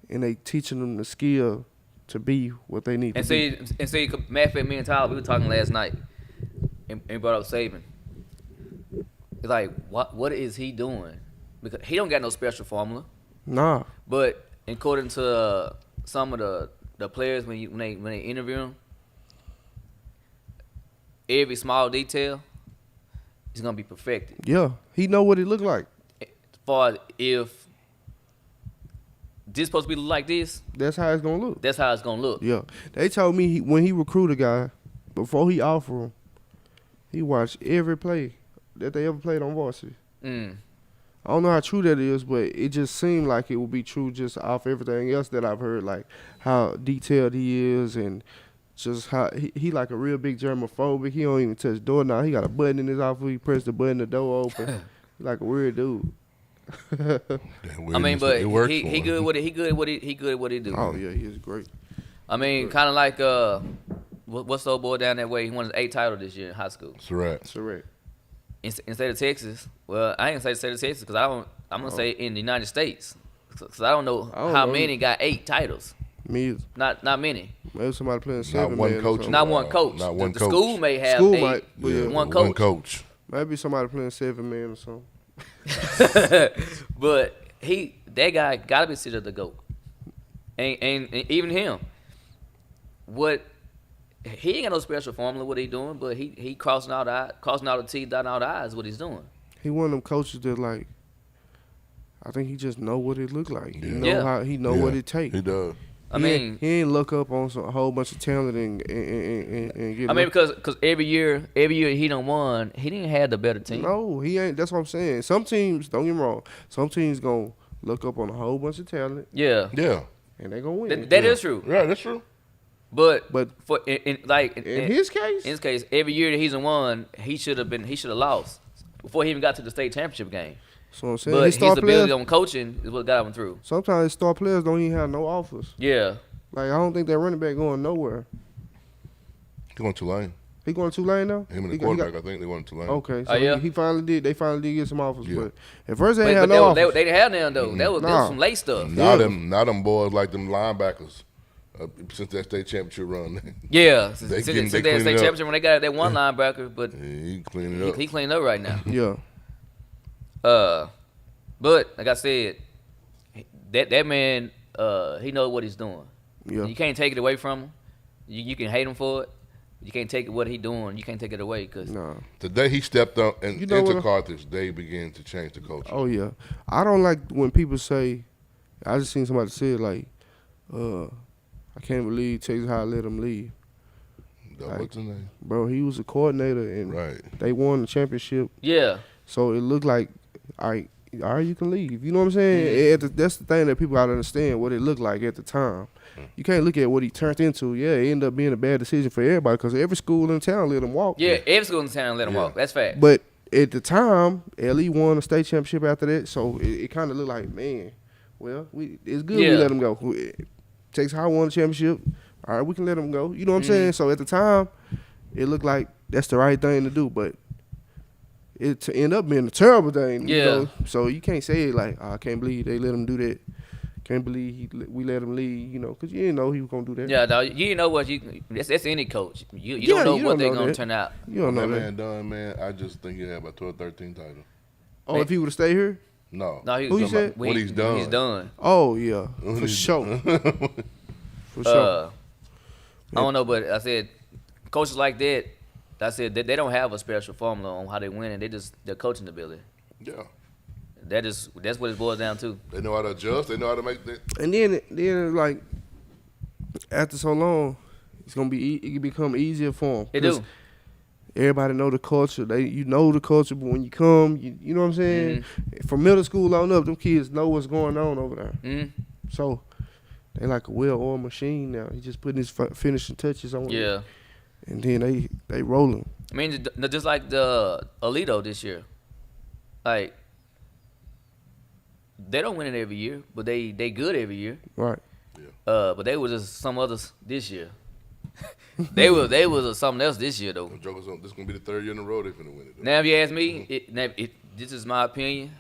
and they teaching them the skill to be what they need and to be. see, matter of fact, me and Tyler, we were talking last night, and brought up Saban. It's like, what is he doing? Because he don't got no special formula. Nah, But according to some of the players when they interview him, every small detail is gonna be perfected. yeah, he know what it look like. As far as if this supposed to be like this, That's how it's gonna look. that's how it's gonna look. Yeah, they told me when he recruit a guy, before he offer him, he watched every play that they ever played on varsity. Mm. I don't know how true that is, but it just seemed like it would be true just off everything else that I've heard, like how detailed he is and just how he like a real big germophobic. He don't even touch door now. He got a button in his office. He press the button, the door open. He like a weird dude. I mean, but it works he for him. good with it. He good with it. He good with what he do. Oh yeah, he is great. I mean, kind of like what's the old boy down that way? He won his 8th title this year in high school. That's right. That's correct. In state of Texas, well, I ain't gonna say state of Texas because I'm gonna say in the United States because I don't know I don't how know. many got 8 titles. Me, either. Not many. Maybe somebody playing 7 one man or coach. something. Not one coach. Not one the coach. school may have School 8. might, but yeah, one One coach. coach. Maybe somebody playing 7 man or something. But that guy gotta be considered the GOAT. And even him, he ain't got no special formula what he doing, but he crossing all the T's, dotting all the I's what he's doing. He one of them coaches that like, I think he just know what it look like. He Yeah. know Yeah. how he know Yeah, what it take. He does. I mean, he ain't look up on a whole bunch of talent and get. I mean because every year he done won, he didn't have the better team. no, he ain't. That's what I'm saying. Some teams, don't get me wrong. Some teams gonna look up on a whole bunch of talent Yeah. and they gonna win. That is true. Yeah, that's true. But But for in his case, in his case, every year that he's won, he should have lost before he even got to the state championship game. So I'm saying But his his star ability players. on coaching is what got him through. Sometimes his star players don't even have no offers. Yeah. Like I don't think that running back going nowhere. He going to Tulane. He going to Tulane now? Him and the He quarterback, I think they went to Tulane. Okay, so Oh, yeah? he finally did. They finally did get some offers, Yeah. but at first they But, ain't had but no they offers. didn't have none, though. That was Nah. some late stuff. Now Yeah. them boys like them linebackers. Since that state championship run, Yeah. They Since clean they it state up. championship, when they got that one linebacker, but he cleaned it up. he cleaned up right now. Yeah, But like I said, that man, he knows what he's doing. yeah. You can't take it away from him. You can hate him for it. You can't take what he doing. You can't take it away because Nah. The day he stepped up and You know into what? Carthage, they began to change the culture. Oh yeah. I don't like when people say. I just seen somebody say it like, I can't believe Texas High let him leave, What's his name? bro. He was a coordinator and Right. they won the championship. yeah, So it looked like, all right, you can leave. You know what I'm saying? That's the thing that people gotta understand what it looked like at the time. You can't look at what he turned into. Yeah, it ended up being a bad decision for everybody because every school in town let him walk. yeah. Every school in town let him Yeah. walk. That's fact. But at the time, LE won a state championship after that, so it kind of looked like, man, well, it's good we Yeah. let him go. Texas High won the championship. All right, we can let him go. You know what I'm saying? So at the time, it looked like that's the right thing to do, but it to end up being a terrible thing. You Yeah. know? So you can't say it like, I can't believe they let him do that. Can't believe we let him leave, you know, because you didn't know he was going to do that. Yeah, dog. You didn't know what that's any coach. You Yeah, don't know you what don't they're know gonna that. turn out. You don't know that that. man done, man. I just think he had about 12, 13 titles. Oh, if he would have stayed here? No. No, he Who you was said? What he's done. He's done. Oh, yeah, What for he's sure. For sure. I don't know, but I said coaches like that. I said they don't have a special formula on how they win, and their coaching ability. Yeah. That's what it boils down to. They know how to adjust. They know how to make that. And then like after so long, it's gonna be it can become easier for them. They do. Everybody know the culture. You know the culture, but when you come, you know what I'm saying. From middle school on up, them kids know what's going on over there. Mm-hmm. So they like a well-oiled machine now. He just putting his finishing touches on it. Yeah. And then they rolling. I mean, just like the Alito this year. Like, they don't win it every year, but they good every year. Right. But they were just some others this year. they was something else this year though. Them jokers on. This gonna be the third year in a row they're finna win it. Though. Now, if you ask me, this is my opinion.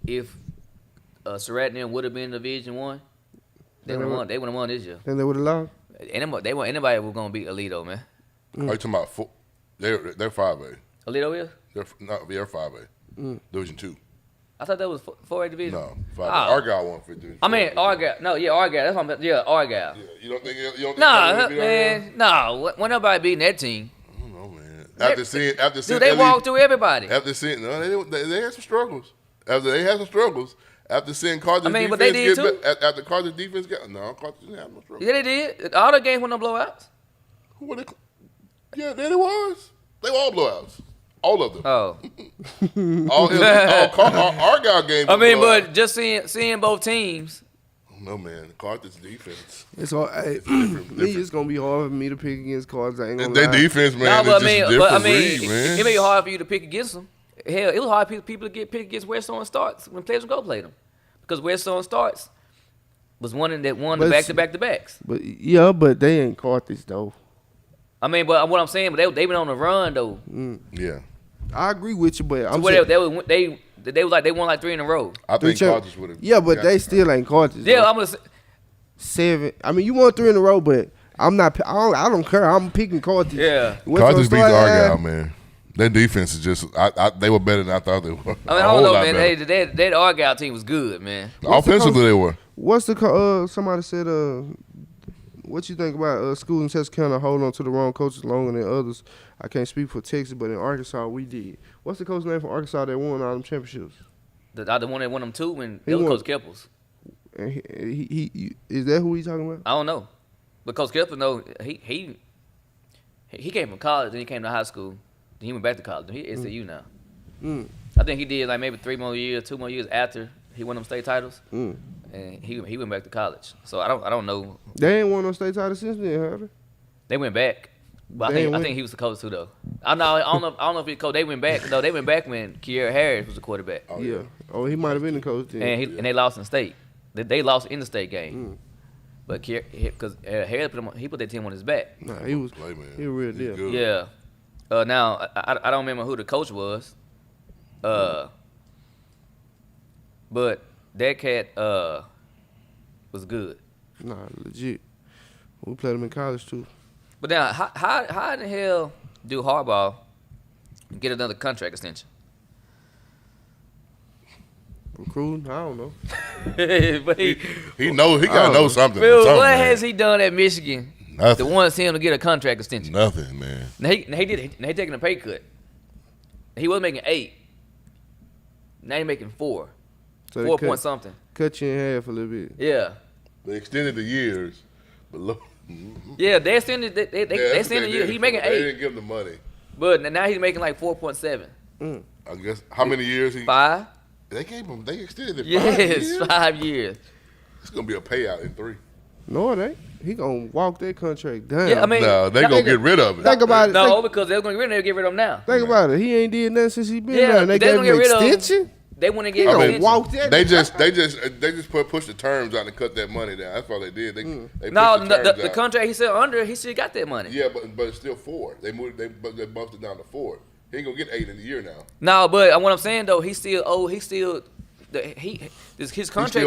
If Surratt and them would have been in Division One, they would have won this year. Then they would have lost. Anybody was gonna beat Alito, man. Are you talking about four? They're 5A. Alito is? They're 5A. Division 2. I thought that was 4A division. No, 5A. Oh. Argyle won for Division. I mean 4A. Argyle. No, yeah, Argyle. That's what I'm. Yeah, Argyle. Yeah, you don't think? You don't think Nah, they'll beat Argyle? man. No, when nobody beating that team, I don't know, man. After seeing, dude, they walked through everybody. After seeing, no, they had some struggles. After seeing Carthage I mean, defense but they did get too. after Carthage defense got Carthage didn't have no struggles. Yeah, they did. All the games were no blowouts. Who were they? Yeah, there it was. They were all blowouts. All of them. Oh, Argyle games. I were mean, blowouts. but just seeing both teams. No, man. Carthage defense. It's all. Me, it's gonna be hard for me to pick against cards. I ain't gonna Their lie. defense, man, No, is but just I mean, a different league, man. it may be hard for you to pick against them. Hell, it was hard for people to get picked against West Orange Starts when players would go play them, because West Orange Starts was one that won the But back-to-back-to-backs. But they ain't Carthage though. I mean, but what I'm saying, but they been on the run though. Yeah. I agree with you, but I'm Where saying, they was like they won like 3 in a row. I think Three champ- Carthage would have. yeah, but they still ain't Carthage. Yeah, though. I'm gonna say, 7. I mean, you won 3 in a row, but I'm not. I don't care. I'm picking Carthage. yeah. West Carthage Orange beat Star, Argyle, man. Their defense is just. They were better than I thought they were. I mean, A I whole don't know, lot man. better. That Argyle team was good, man. What's the Offensively, they were. What's the somebody said what you think about schools in Texas kind of hold on to the wrong coaches longer than others? I can't speak for Texas, but in Arkansas we did. What's the coach name for Arkansas that won all them championships? The one that won them 2 when He it was won. Coach Keppels. And he is that who he talking about? I don't know, but Coach Keppels, no, he came from college, then he came to high school, then he went back to college. He at SAU now. I think he did like maybe 2 more years after he won them state titles, and he went back to college. So I don't know. They ain't won no state title since then, have they? They went back, but They I ain't think he was the coach too though. I know. I don't know if he coach. They went back. No, they went back when Kiera Harris was the quarterback, Oh, Yeah. Oh, he might have been the coach then. and they lost in state. They lost in the state game. But because Harris put that team on his back. Nah, he was Play, man. he a real He's deal. good. Yeah. Now I don't remember who the coach was. But that cat was good. Nah, legit. We played him in college too. But now, how in the hell do Harbaugh get another contract extension? Recruiting? I don't know. But He gotta know something. Phil, something, what man. has he done at Michigan Nothing. that wants him to get a contract extension? Nothing, man. Now he taking a pay cut. He was making 8. Now he making 4. So 4 they point something. cut you in half a little bit. Yeah. They extended the years, but look. Yeah, they extended. They Yeah, that's extended what you. did. He making They 8, didn't give him the money. but now he's making like 4.7. I guess how many years he? 5. They gave him. They extended it. 5 Yes, years? 5 years. It's gonna be a payout in 3. No, it ain't. He gonna walk that contract down. Yeah, I mean, No, they gonna get rid of it. think about it. no, because they're gonna get rid of him now. Think about it. He ain't did nothing since he been Yeah, there. And they they gave gonna him get rid of him. extension. They want to He get gonna extension. walk that. They just push the terms out and cut that money down. That's all they did. They pushed No, the terms the out. contract he still under, he still got that money. Yeah, but it's still 4. They bumped it down to 4. He ain't gonna get 8 in a year now. No, but what I'm saying though, his He contract still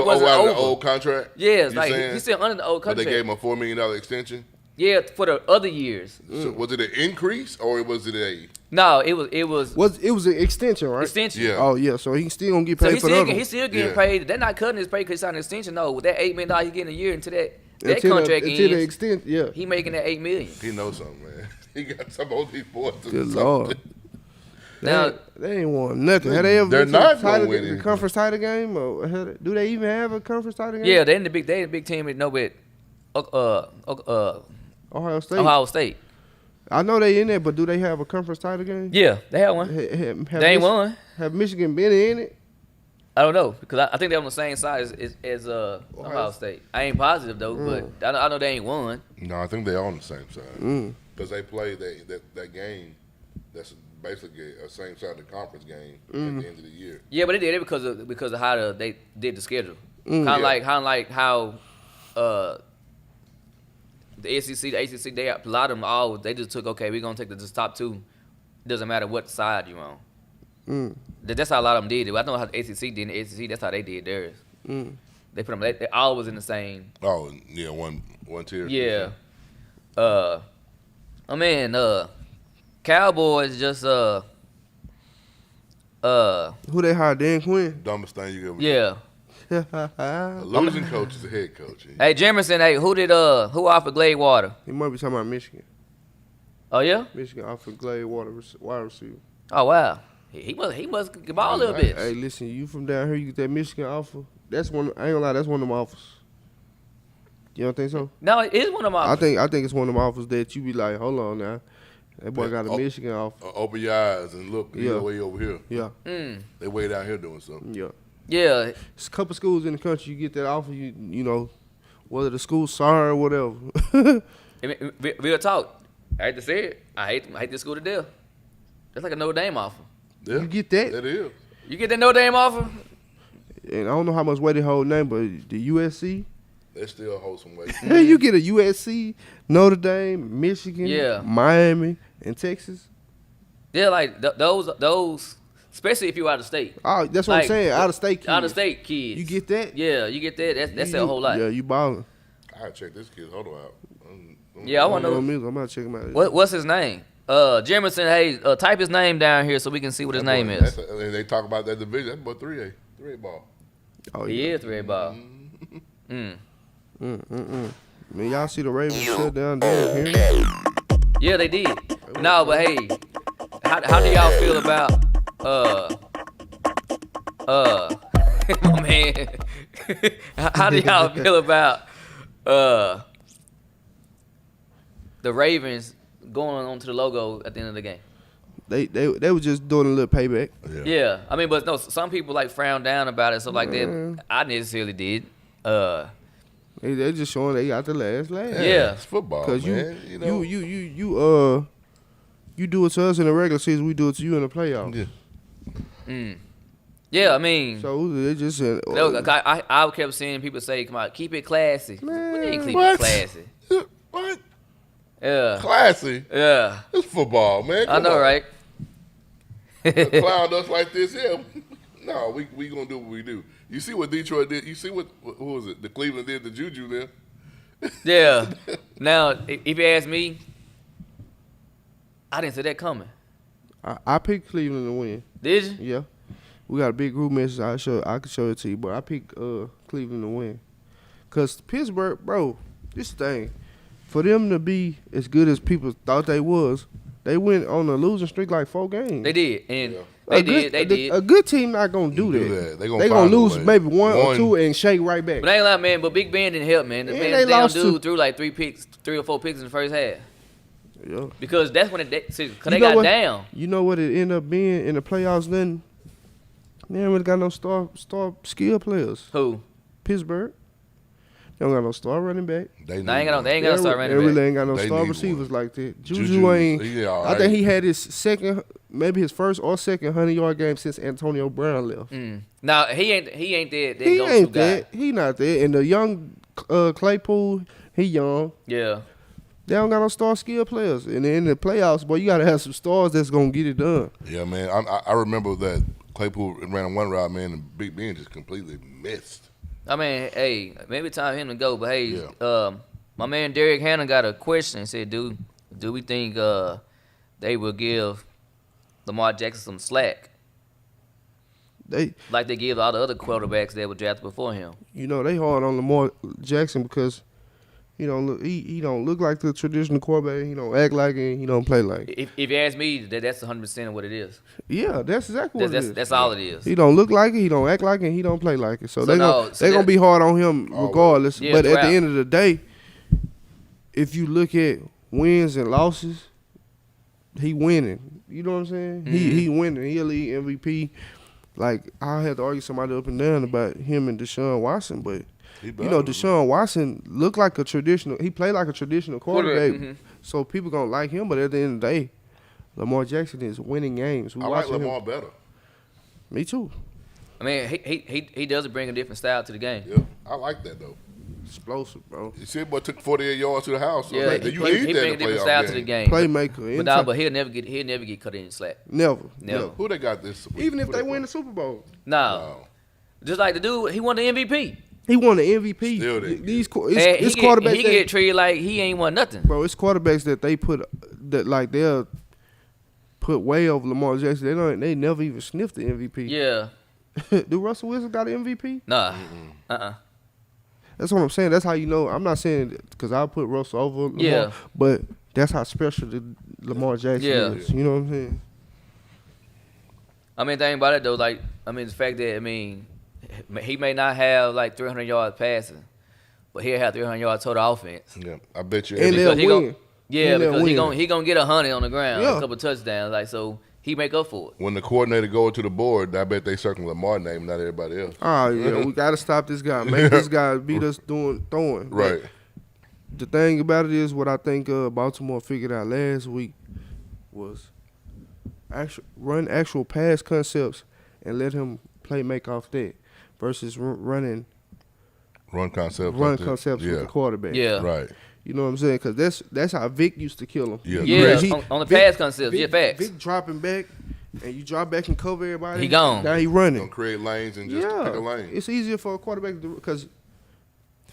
wasn't owe out over. of the old contract. Yeah, it's You like saying? he's still under the old But contract. they gave him a $4 million extension. Yeah, for the other years. So was it an increase or was it a? No, it was It was an extension, right? extension. Yeah. Oh yeah, so he still gonna get So paid he's for the still, other. he's still getting Yeah. paid. They're not cutting his pay because he signed an extension. No, with that $8 million he getting a year into that until contract until the ends, extent. Yeah. he making that $8 million. He knows something, man. He got some of these boys. to Good something. lord. Now, They ain't won nothing. Have they ever They're been to not the, gonna title, win the anything. conference title game? Or do they even have a conference title game? yeah, they're in the big team with Ohio State. Ohio State. I know they in there, but do they have a conference title game? Yeah, they have one. Have They ain't won. Have Michigan been in it? I don't know because I think they're on the same side as Ohio State. I ain't positive though, but I know they ain't won. No, I think they're on the same side Mm. because they played that game. That's basically a same side of the conference game at the end of the year. Yeah, but they did it because of how they did the schedule. Kind of Yeah. like how the SEC, the ACC, a lot of them they just took we're gonna take the top 2. Doesn't matter what side you're on. That's how a lot of them did it. I know how the ACC did. The ACC, that's how they did theirs. They put them. They all was in the same. Oh yeah, one tier. Yeah. Cowboys just Who they hired? Dan Quinn. Dumbest thing you ever. yeah. A losing coach is a head coach. Hey Jamerson, who offered Glade Water? He might be talking about Michigan. Oh yeah. Michigan offered Glade Water wide receiver. Oh wow. He must get ball a little bit. Hey, listen, you from down here, you get that Michigan offer. That's one. I ain't gonna lie, that's one of them offers. You don't think so? No, it is one of my. I think it's one of them offers that you be like, hold on now, that boy got a Michigan offer. Open your eyes and look. Yeah. Way over here. Yeah, They way down here doing something. yeah. Yeah. It's a couple schools in the country you get that offer. You know, whether the school's sorry or whatever. Real talk. I hate to say it. I hate this school to death. That's like a Notre Dame offer. Yeah, You get that? That is. You get that Notre Dame offer? And I don't know how much weight they hold name, but the USC. They still hold some weight. Hey, you get a USC, Notre Dame, Michigan, Yeah. Miami, and Texas. Yeah, like those, especially if you out of state. Oh, that's what Like, I'm saying. Out of state kids. Out of state kids. You get that? Yeah, you get that. That's a whole lot. Yeah, you balling. I gotta check this kid's hold out. Yeah, I want to know. I'm about to check him out. What's his name? Jemerson, hey, type his name down here so we can see what his name is. And they talk about that division. That's about 3A ball. Oh, He yeah. is red ball. Man, y'all see the Ravens shut down there here? Yeah, they did. No, but hey, how do y'all feel about my man? How do y'all feel about the Ravens going onto the logo at the end of the game? They were just doing a little payback. Yeah, I mean, but no, some people like frown down about it, stuff like that. I necessarily did. They just showing they got the last laugh. Yeah. It's football, Cause man. You know, You do it to us in the regular season, we do it to you in the playoffs. Yeah. Yeah, I mean, So it just said, I kept seeing people say, "Come on, keep it classy." Man, We ain't keep what? it classy. What? Yeah, Classy? yeah. It's football, man. I Come know, on. right? Clown us like this, yeah. No, we gonna do what we do. You see what Detroit did? You see what who was it? The Cleveland did to Juju there. Yeah. Now, if you ask me, I didn't see that coming. I picked Cleveland to win. Did you? Yeah. We got a big group message. I can show it to you, but I picked Cleveland to win. Cause Pittsburgh, bro, this thing, for them to be as good as people thought they was, they went on a losing streak like 4 games. They did, and Yeah. they did. A good team not gonna do that. They They find gonna a lose way. maybe one or two and shake right back. But I ain't like, man. But Big Ben didn't help, man. The And man, they damn lost dude to- threw like 3 or 4 picks in the first half Yeah. because that's when they You know got what? down. You know what it ended up being in the playoffs then? They ain't really got no star skill players. Who? Pittsburgh. They don't got no star running back. They ain't got to start running They back. really ain't got no They star need receivers one. like that. Juju ain't. he all I right. think he had his second, maybe his first or second 100-yard game since Antonio Brown left. Now he ain't that He go-to ain't guy. that. He not that. And the young Claypool, he young. Yeah. They don't got no star skill players. And in the playoffs, boy, you got to have some stars that's going to get it done. Yeah, man. I remember that Claypool ran one route, man, and Big Ben just completely missed. I mean, hey, maybe it's time for him to go. But hey, Yeah. my man Derek Hanna got a question and said, "Do we think they will give Lamar Jackson some slack They, like they give all the other quarterbacks that were drafted before him?" you know, they hard on Lamar Jackson because he don't look like the traditional quarterback. He don't act like it. He don't play like it. If you ask me, that's 100% of what it is. Yeah, that's exactly what it is. That's all it is. He don't look like it. He don't act like it. He don't play like it. So So they no, so gonna that- be hard on him regardless. Yeah, but at the throughout. end of the day, if you look at wins and losses, he winning. You know what I'm saying? He winning. He a league MVP. Like I had to argue somebody up and down about him and Deshaun Watson, but He you know Deshaun Watson looked like a traditional. He played like a traditional quarterback. Mhm. So people gonna like him. But at the end of the day, Lamar Jackson is winning games. We I like watching Lamar him. better. Me too. I mean, he does bring a different style to the game. Yeah, I like that though. Explosive, bro. You see, boy took 48 yards to the house. So Yeah, like, he you bring need that a in a different playoff style game. to the game. Playmaker. But he'll never get cut any slack. Never. Never. Who they got this week? Even if Who they play? win the Super Bowl. No, Wow. just like the dude, he won the MVP. He won the MVP. Still they These And it's quarterbacks he that, get treated like he ain't won nothing. bro. It's quarterbacks that they put that like they'll put way over Lamar Jackson. They never even sniffed the MVP. Yeah, Do Russell Wilson got an MVP? nah, That's what I'm saying. That's how you know. I'm not saying because I put Russell over Lamar, Yeah. but that's how special the Lamar Jackson Yeah. is. You know what I'm saying? I mean, the thing about it though, like, I mean, the fact that he may not have like 300 yards passing, but he'll have 300 yards total offense. Yeah, I bet you. And every- they'll Because he win. gon- Yeah, And they'll because win. he gonna get 100 on the ground, Yeah. a couple touchdowns, like so he make up for it. when the coordinator go to the board, I bet they circle Lamar name, not everybody else. Oh yeah, we gotta stop this guy. Make this guy beat us throwing. But Right. the thing about it is what I think Baltimore figured out last week was run actual pass concepts and let him make off that versus running Run concepts. run like that. concepts Yeah. with the quarterback. Yeah, Right. You know what I'm saying? Because that's how Vic used to kill him. Yeah. yeah, He- on the Vic- pass concepts, Vic, yeah, facts. Vic dropping back, and you drop back and cover everybody. He gone. Now he Gonna running. create lanes and just Yeah, pick a lane. it's easier for a quarterback to because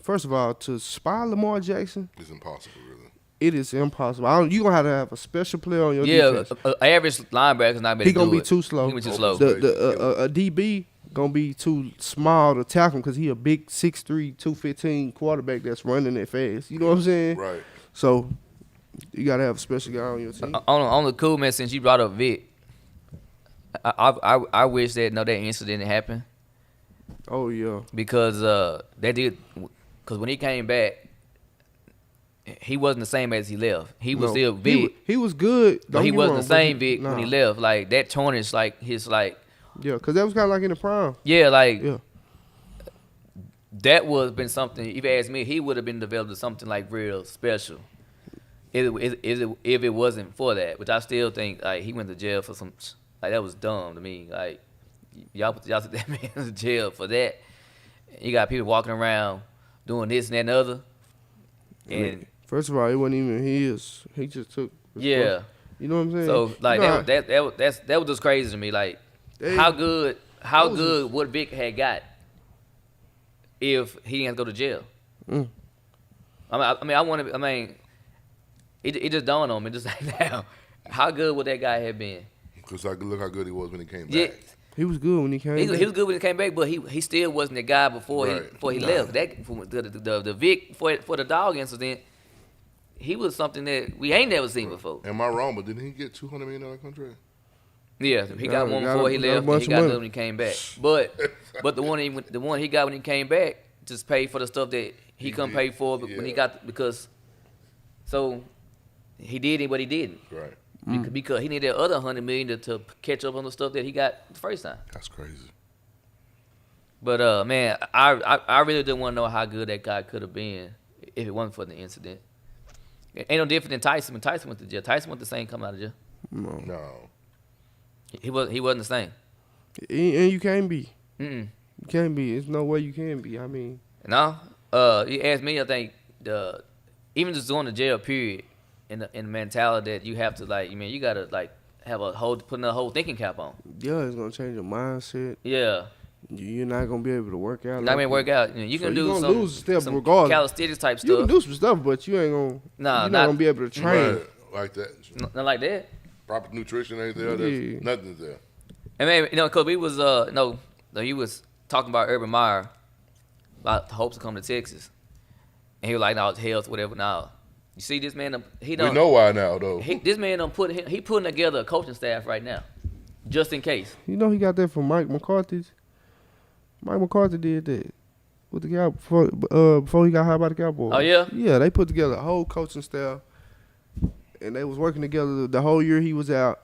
first of all, to spy Lamar Jackson, It's impossible, really. it is impossible. You gonna have a special player on your Yeah, defense. a average linebacker not He gonna be too slow. He gonna be too slow. A DB gonna be too small to tackle him because he a big 6'3", 215 quarterback that's running that fast. You know what I'm saying? Right. So you gotta have a special guy on your team. On the cool man, since you brought up Vic, I wish that that incident didn't happen Oh yeah. because because when he came back, he wasn't the same as he left. He was No, still Vic, He was good, but don't he get me wasn't wrong, the same but Vic when he left. Like that tarnished like his like Yeah, because that was kind of like in the prime. like Yeah. that would have been something. If you ask me, he would have been developed to something like real special. if it wasn't for that, which I still think like he went to jail for some like that was dumb to me. Like y'all took that man in jail for that. You got people walking around doing this and that and other. And first of all, it wasn't even his. He just took. Yeah. You know what I'm saying? So like you know, that was just crazy to me. Like how good would Vic had got if he didn't have to go to jail? Mm. I mean, it just dawned on me just like now. How good would that guy have been? Because look how good he was when he came Yeah. back. he was good when he came. He back. was good when he came back, but he still wasn't the guy before he left. That the Vic for the dog incident, he was something that we ain't never seen before. Am I wrong? But didn't he get $200 million contract? Yeah, he got one before he left, and he got another when he came back. But the one he got when he came back just paid for the stuff that he couldn't pay for when he got because. So he did it, but he didn't. Right. Because he needed that other $100 million to catch up on the stuff that he got the first time. That's crazy. But man, I really didn't want to know how good that guy could have been if it wasn't for the incident. Ain't no different than Tyson. When Tyson went to jail, Tyson went the same coming out of jail. No. He wasn't the same. And you can't be. Mm-mm. You can't be. There's no way you can be. I mean. No. You asked me. I think even just doing the jail period in the mentality that you have to like. You gotta like have putting a whole thinking cap on. Yeah, it's gonna change your mindset. Yeah. You're not gonna be able to work out. Not gonna work out. You can do gonna some, lose a step some regardless. calisthenics type stuff. You can do some stuff, but you ain't gonna. Nah, you're not not gonna be able to train. Right. Like that. Not like that. Proper nutrition ain't there. Yeah. Nothing's there. And maybe because we was he was talking about Urban Meyer about the hopes of coming to Texas, and he was like, "No, it's health, whatever." Now, you see this man, he We know why now, though. this man he putting together a coaching staff right now, just in case. You know he got that from Mike McCarthy. Mike McCarthy did that with the guy before he got hired by the Cowboys. Oh yeah. Yeah, they put together a whole coaching staff, and they was working together the whole year he was out,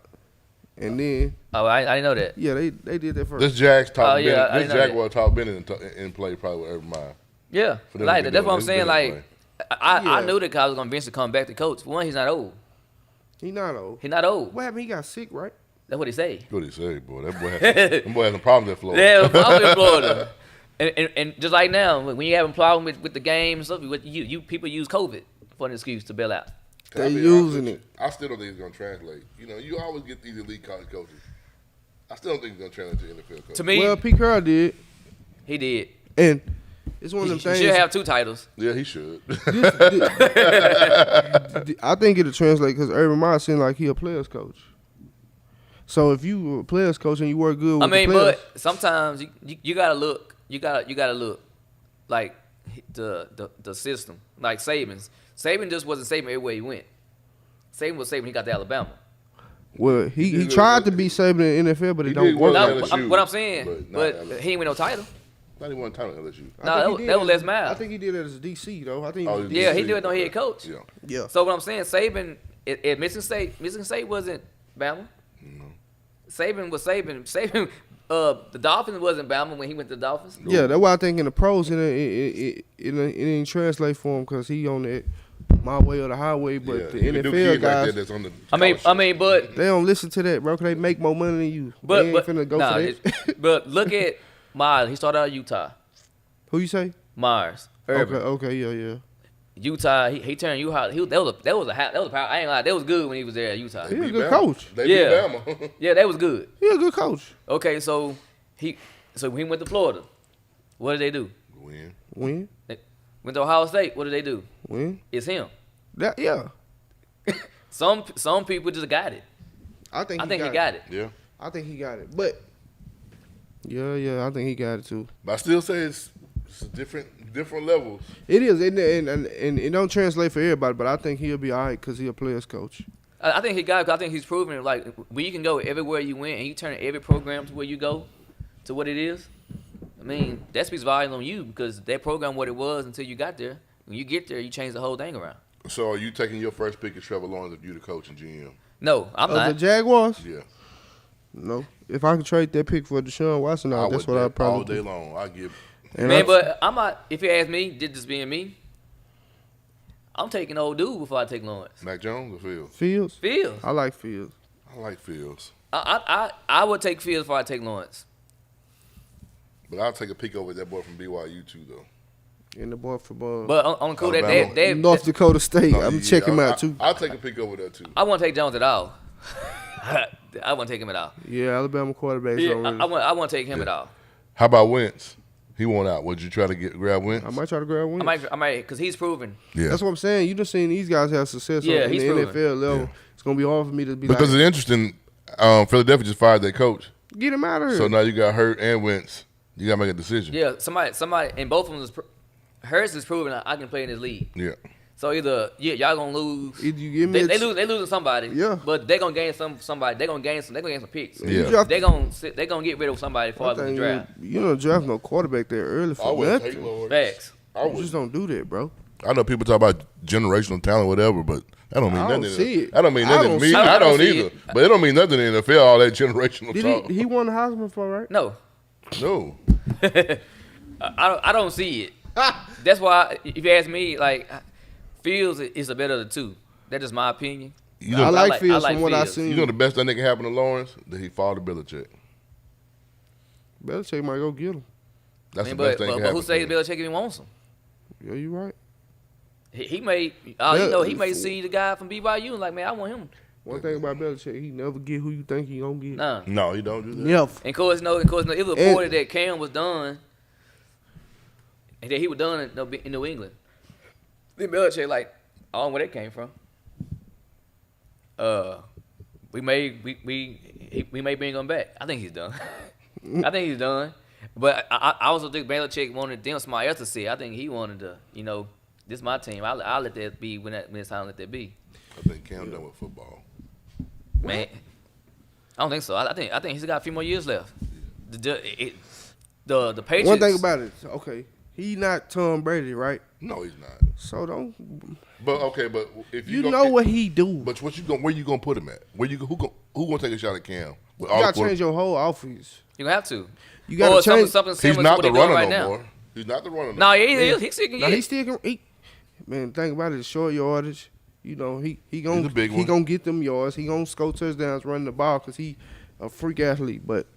and then Oh, I didn't know that. yeah, they did that first. This Jags talk Oh, yeah, I this didn't know Jaguar talk Bennett in play probably with Urban Meyer. Yeah, For them like to be that's what doing I'm this saying. Bennett Like, I Yeah. knew that Kyle was gonna eventually come back to coach. For one, he's not old. He not old. He's not old. What happened? He got sick, right? That's what he say. What he say, boy? That boy had some problems at Florida. Yeah, I'm in Florida. And just like now, when you having problems with the game and stuff, you people use COVID for an excuse to bail out. They I be using honest, it. I still don't think it's gonna translate. You always get these elite college coaches. I still don't think it's gonna translate to NFL coaches. To me, Well, Pete Carroll did, he did. and it's one of He them things. should have 2 titles. Yeah, he should. I think it'll translate because Urban Meyer seemed like he a players coach. So if you a players coach and you work good with the players, but sometimes you gotta look. You gotta look like the system. Like Saban's. Saban just wasn't Saban everywhere he went. Saban was Saban. He got to Alabama. well, he did tried to good. be Saban in the NFL, but it He don't did work. well No, at LSU, what I'm saying, but not but LSU. he ain't win no title. Not even one time at LSU. I No, think he that did was it Les Miles. I think he did it as a DC though. I think. Oh, He was Yeah, he DC. did it no head coach. Yeah. yeah. So what I'm saying, Saban at Michigan State wasn't Bama. Saban was Saban. Saban, the Dolphins wasn't Bama when he went to the Dolphins. Yeah, that's why I think in the pros it didn't translate for him because he on that my way or the highway. But Yeah, the you can do NFL kids like guys, that that's on the I mean, but they don't listen to that, bro. Cause they make more money than you. but they ain't but finna go nah, for that. but look at Myers. He started out of Utah. Who you say? Myers, Urban. Okay, yeah. Utah. He turned Utah. That was a power. I ain't like that was good when he was there at Utah. He a beat good Bama. coach. They Yeah. beat Bama. Yeah, that was good. He a good coach. Okay, so he went to Florida. What did they do? Win. Win, They went to Ohio State. What did they do? win. It's him. That yeah. Some people just got it. I think I think he got it. Yeah. I think he got it. But yeah, I think he got it too. But I still say it's different levels. It is, and it don't translate for everybody. But I think he'll be all right because he a players coach. I think he got it. 'Cause I think he's proven it. Like when you can go everywhere you went and you turn every program to where you go to what it is. I mean, that speaks volumes on you because that program what it was until you got there. When you get there, you change the whole thing around. So are you taking your first pick as Trevor Lawrence if you the coach and GM? No, I'm The not. Jaguars? Yeah. No. If I could trade that pick for Deshaun Watson, I that's would what I'd all probably day do. long. I give. And Man, I- but I'm not. If you ask me, just being me, I'm taking old dude before I take Lawrence. Mac Jones or Fields? Fields. I like Fields. I like Fields. I would take Fields before I take Lawrence. But I'll take a peek over at that boy from BYU too, though. And the boy from But on the cool that Alabama. they North Dakota State. No, I'm yeah, checking him out too. I'll take a peek over there too. I won't take Jones at all. I won't take him at all. Yeah, Alabama quarterbacks. Yeah, don't really. I won't take him at all. How about Wentz? He won out. Would you try to grab Wentz? I might try to grab one. I might, because he's proven. Yeah. That's what I'm saying. You just seen these guys have success Yeah, in he's the proven. NFL level. Yeah. It's gonna be hard for me to be Because like, it's interesting. Philadelphia just fired their coach, get him out of here. so now you got Hurt and Wentz. You gotta make a decision. Yeah, somebody, and both of them is. Hurts is proven I can play in this league. Yeah. So either y'all gonna lose. Either you give me They lose to somebody. Yeah. But they gonna gain somebody. They gonna gain some picks. Yeah. They gonna get rid of somebody before the draft. You don't draft no quarterback there early I for would take nothing. Lawrence. Facts. I You would. just don't do that, bro. I know people talk about generational talent, whatever, but that don't mean I nothing. don't see it. That don't mean I nothing don't to me. see it. I don't see either. it. But it don't mean nothing in the NFL. All that generational talk. Did he won the Heisman for right? No, No. I don't see it. That's why if you ask me, like Fields is the better of the two. That's just my opinion. You I know, like Fields I like from what I Fields. seen. you know the best thing that can happen to Lawrence? That he fall to Belichick. Belichick might go get him. That's I mean, the best but thing that can who happen. says to him. Belichick if he wants him? Yeah, you right. He may, he may see the guy from BYU and like, man, I want him. One thing about Belichick, he never get who you think he gonna get. Nah. No, he don't do that. Never. And of course, no, it was reported that Cam was done, and that he was done in New England. Then Belichick, like, I don't know where that came from. We may bring him back. I think he's done. I think he's done. But I also think Belichick wanted them somebody else to see. I think he wanted to, this is my team. I'll let that be when it's time to let that be. I think Cam done with football. Man, I don't think so. I think he's got a few more years left. The Patriots. One thing about it, okay, he not Tom Brady, right? No, he's not. So don't. But okay, but if You know what he do. But where you gonna put him at? Who gonna take a shot at Cam? With You all gotta the change your whole offense. You have to. You gotta Or change. something He's similar not to the what they're runner doing right no now. more. He's not the runner. No, more. he is. He's still can Now get he it. still can eat. Man, think about it. Short yardage. He gonna He's a big he one. gonna get them yards. He gonna score touchdowns running the ball because he a freak athlete. But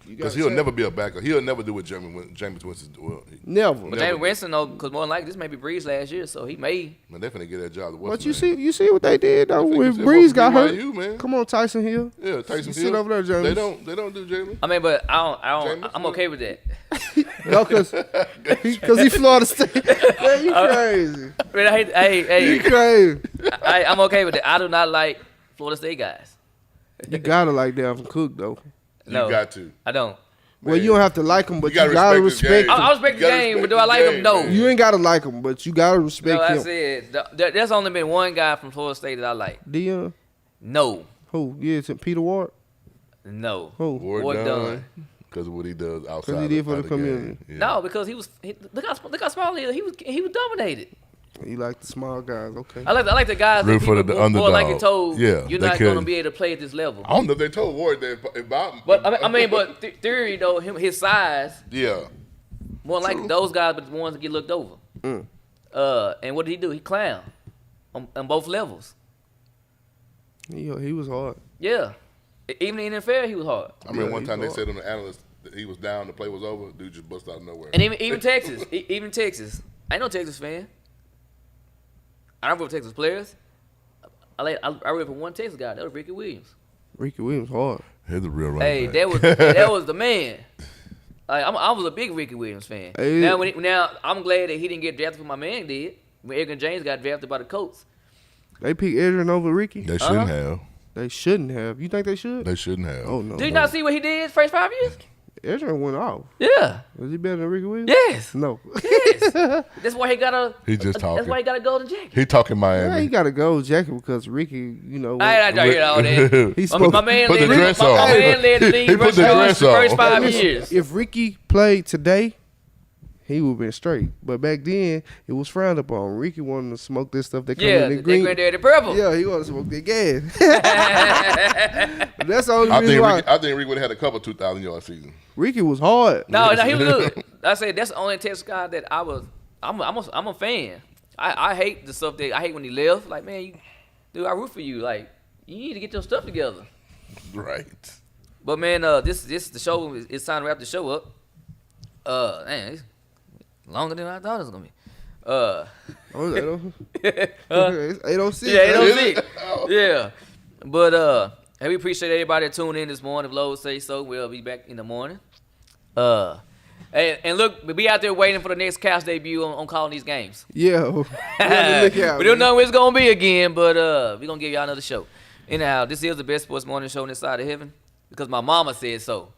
Because he'll never be a backup. He'll never do what Jameis Winston do. Well, never. But Never. James Winston, though, because more than likely, this may be Breeze last year, so he may. Man, they finna get that job. But you see what they did though think when you said Breeze both got hurt. BYU, man. Come on, Tyson Hill. Yeah, Tyson You Hill. sit over there, James. They don't do Jalen. I mean, but I don't. Jameis, I'm okay with that. No, because he Florida State. Man, you crazy. I mean, hey, You crazy. I'm okay with that. I do not like Florida State guys. You gotta like Dalvin Cook though. No, You got to. I don't. Well, you don't have to like him, but You you gotta gotta respect respect his him. I respect the You gotta game, respect but do I his like him? game, No. man. You ain't gotta like him, but you gotta respect No, I him. said there's only been one guy from Florida State that I like. Dion, No, who? Yeah, it's Peter Ward. no, Who? Ward Dunn. Because of what he does outside. Because he did for of the game. community. Yeah. No, because look how small he is. He was dominated. You like the small guys, okay? I like the guys Root that for people the more like it underdog. told. Yeah, You're they not going to could. be able to play at this level. I don't know if they told Ward that about. But but theory though, his size, yeah. more like those guys, but the ones that get looked over. Mm. And what did he do? He clowned on both levels. He was hard. Yeah, even in the NFL, he was hard. I remember Yeah, one he time they thought- said on the analyst that he was down, the play was over. Dude just bust out of nowhere. And even Texas, even Texas. I ain't no Texas fan. I don't root for Texas players. I root for one Texas guy. That was Ricky Williams. Ricky Williams hard. He's a real running Hey, back. that was the man. Like, I was a big Ricky Williams fan. Hey. Now I'm glad that he didn't get drafted, but my man did. When Edgar James got drafted by the Colts. They picked Adrian over Ricky. They shouldn't have. They shouldn't have. You think they should? They shouldn't have. Oh no. Did you not see what he did his first 5 years? Adrian went off. Yeah. Was he better than Ricky Williams? Yes. No. Yes. That's why he got a. He just talking. That's why he got a golden jacket. He talking Yeah, he Miami. got to go jacket because Ricky, you know. I ain't hear all that. He My, spoke. my man Put the led dress my, on. my man led the He league put rushing the yards dress the first on. 5 Listen, years. If Ricky played today, he would have been straight. But back then, it was frowned upon. Ricky wanted to smoke this stuff that come Yeah, in the the green. granddaddy purple. Yeah, he wanted to smoke that gas. But that's the only I reason why. think Rick would have had a couple 2,000 yard season. Ricky was hard. No, he was good. I said that's the only Texas guy that I'm a fan. I hate the stuff that I hate when he left. Like, man, dude, I root for you. Like, you need to get your stuff together. Right. But man, this the show. It's time to wrap the show up. Man, it's longer than I thought it was gonna be. It's 8:06. Yeah, 8:06. Yeah. But hey, we appreciate everybody that tuned in this morning. If Lowe's say so, we'll be back in the morning. And look, we be out there waiting for the next Couch debut on calling these games. Yeah. We don't know when it's gonna be again, but we're gonna give y'all another show. Anyhow, this is the best sports morning show on this side of heaven because my mama said so.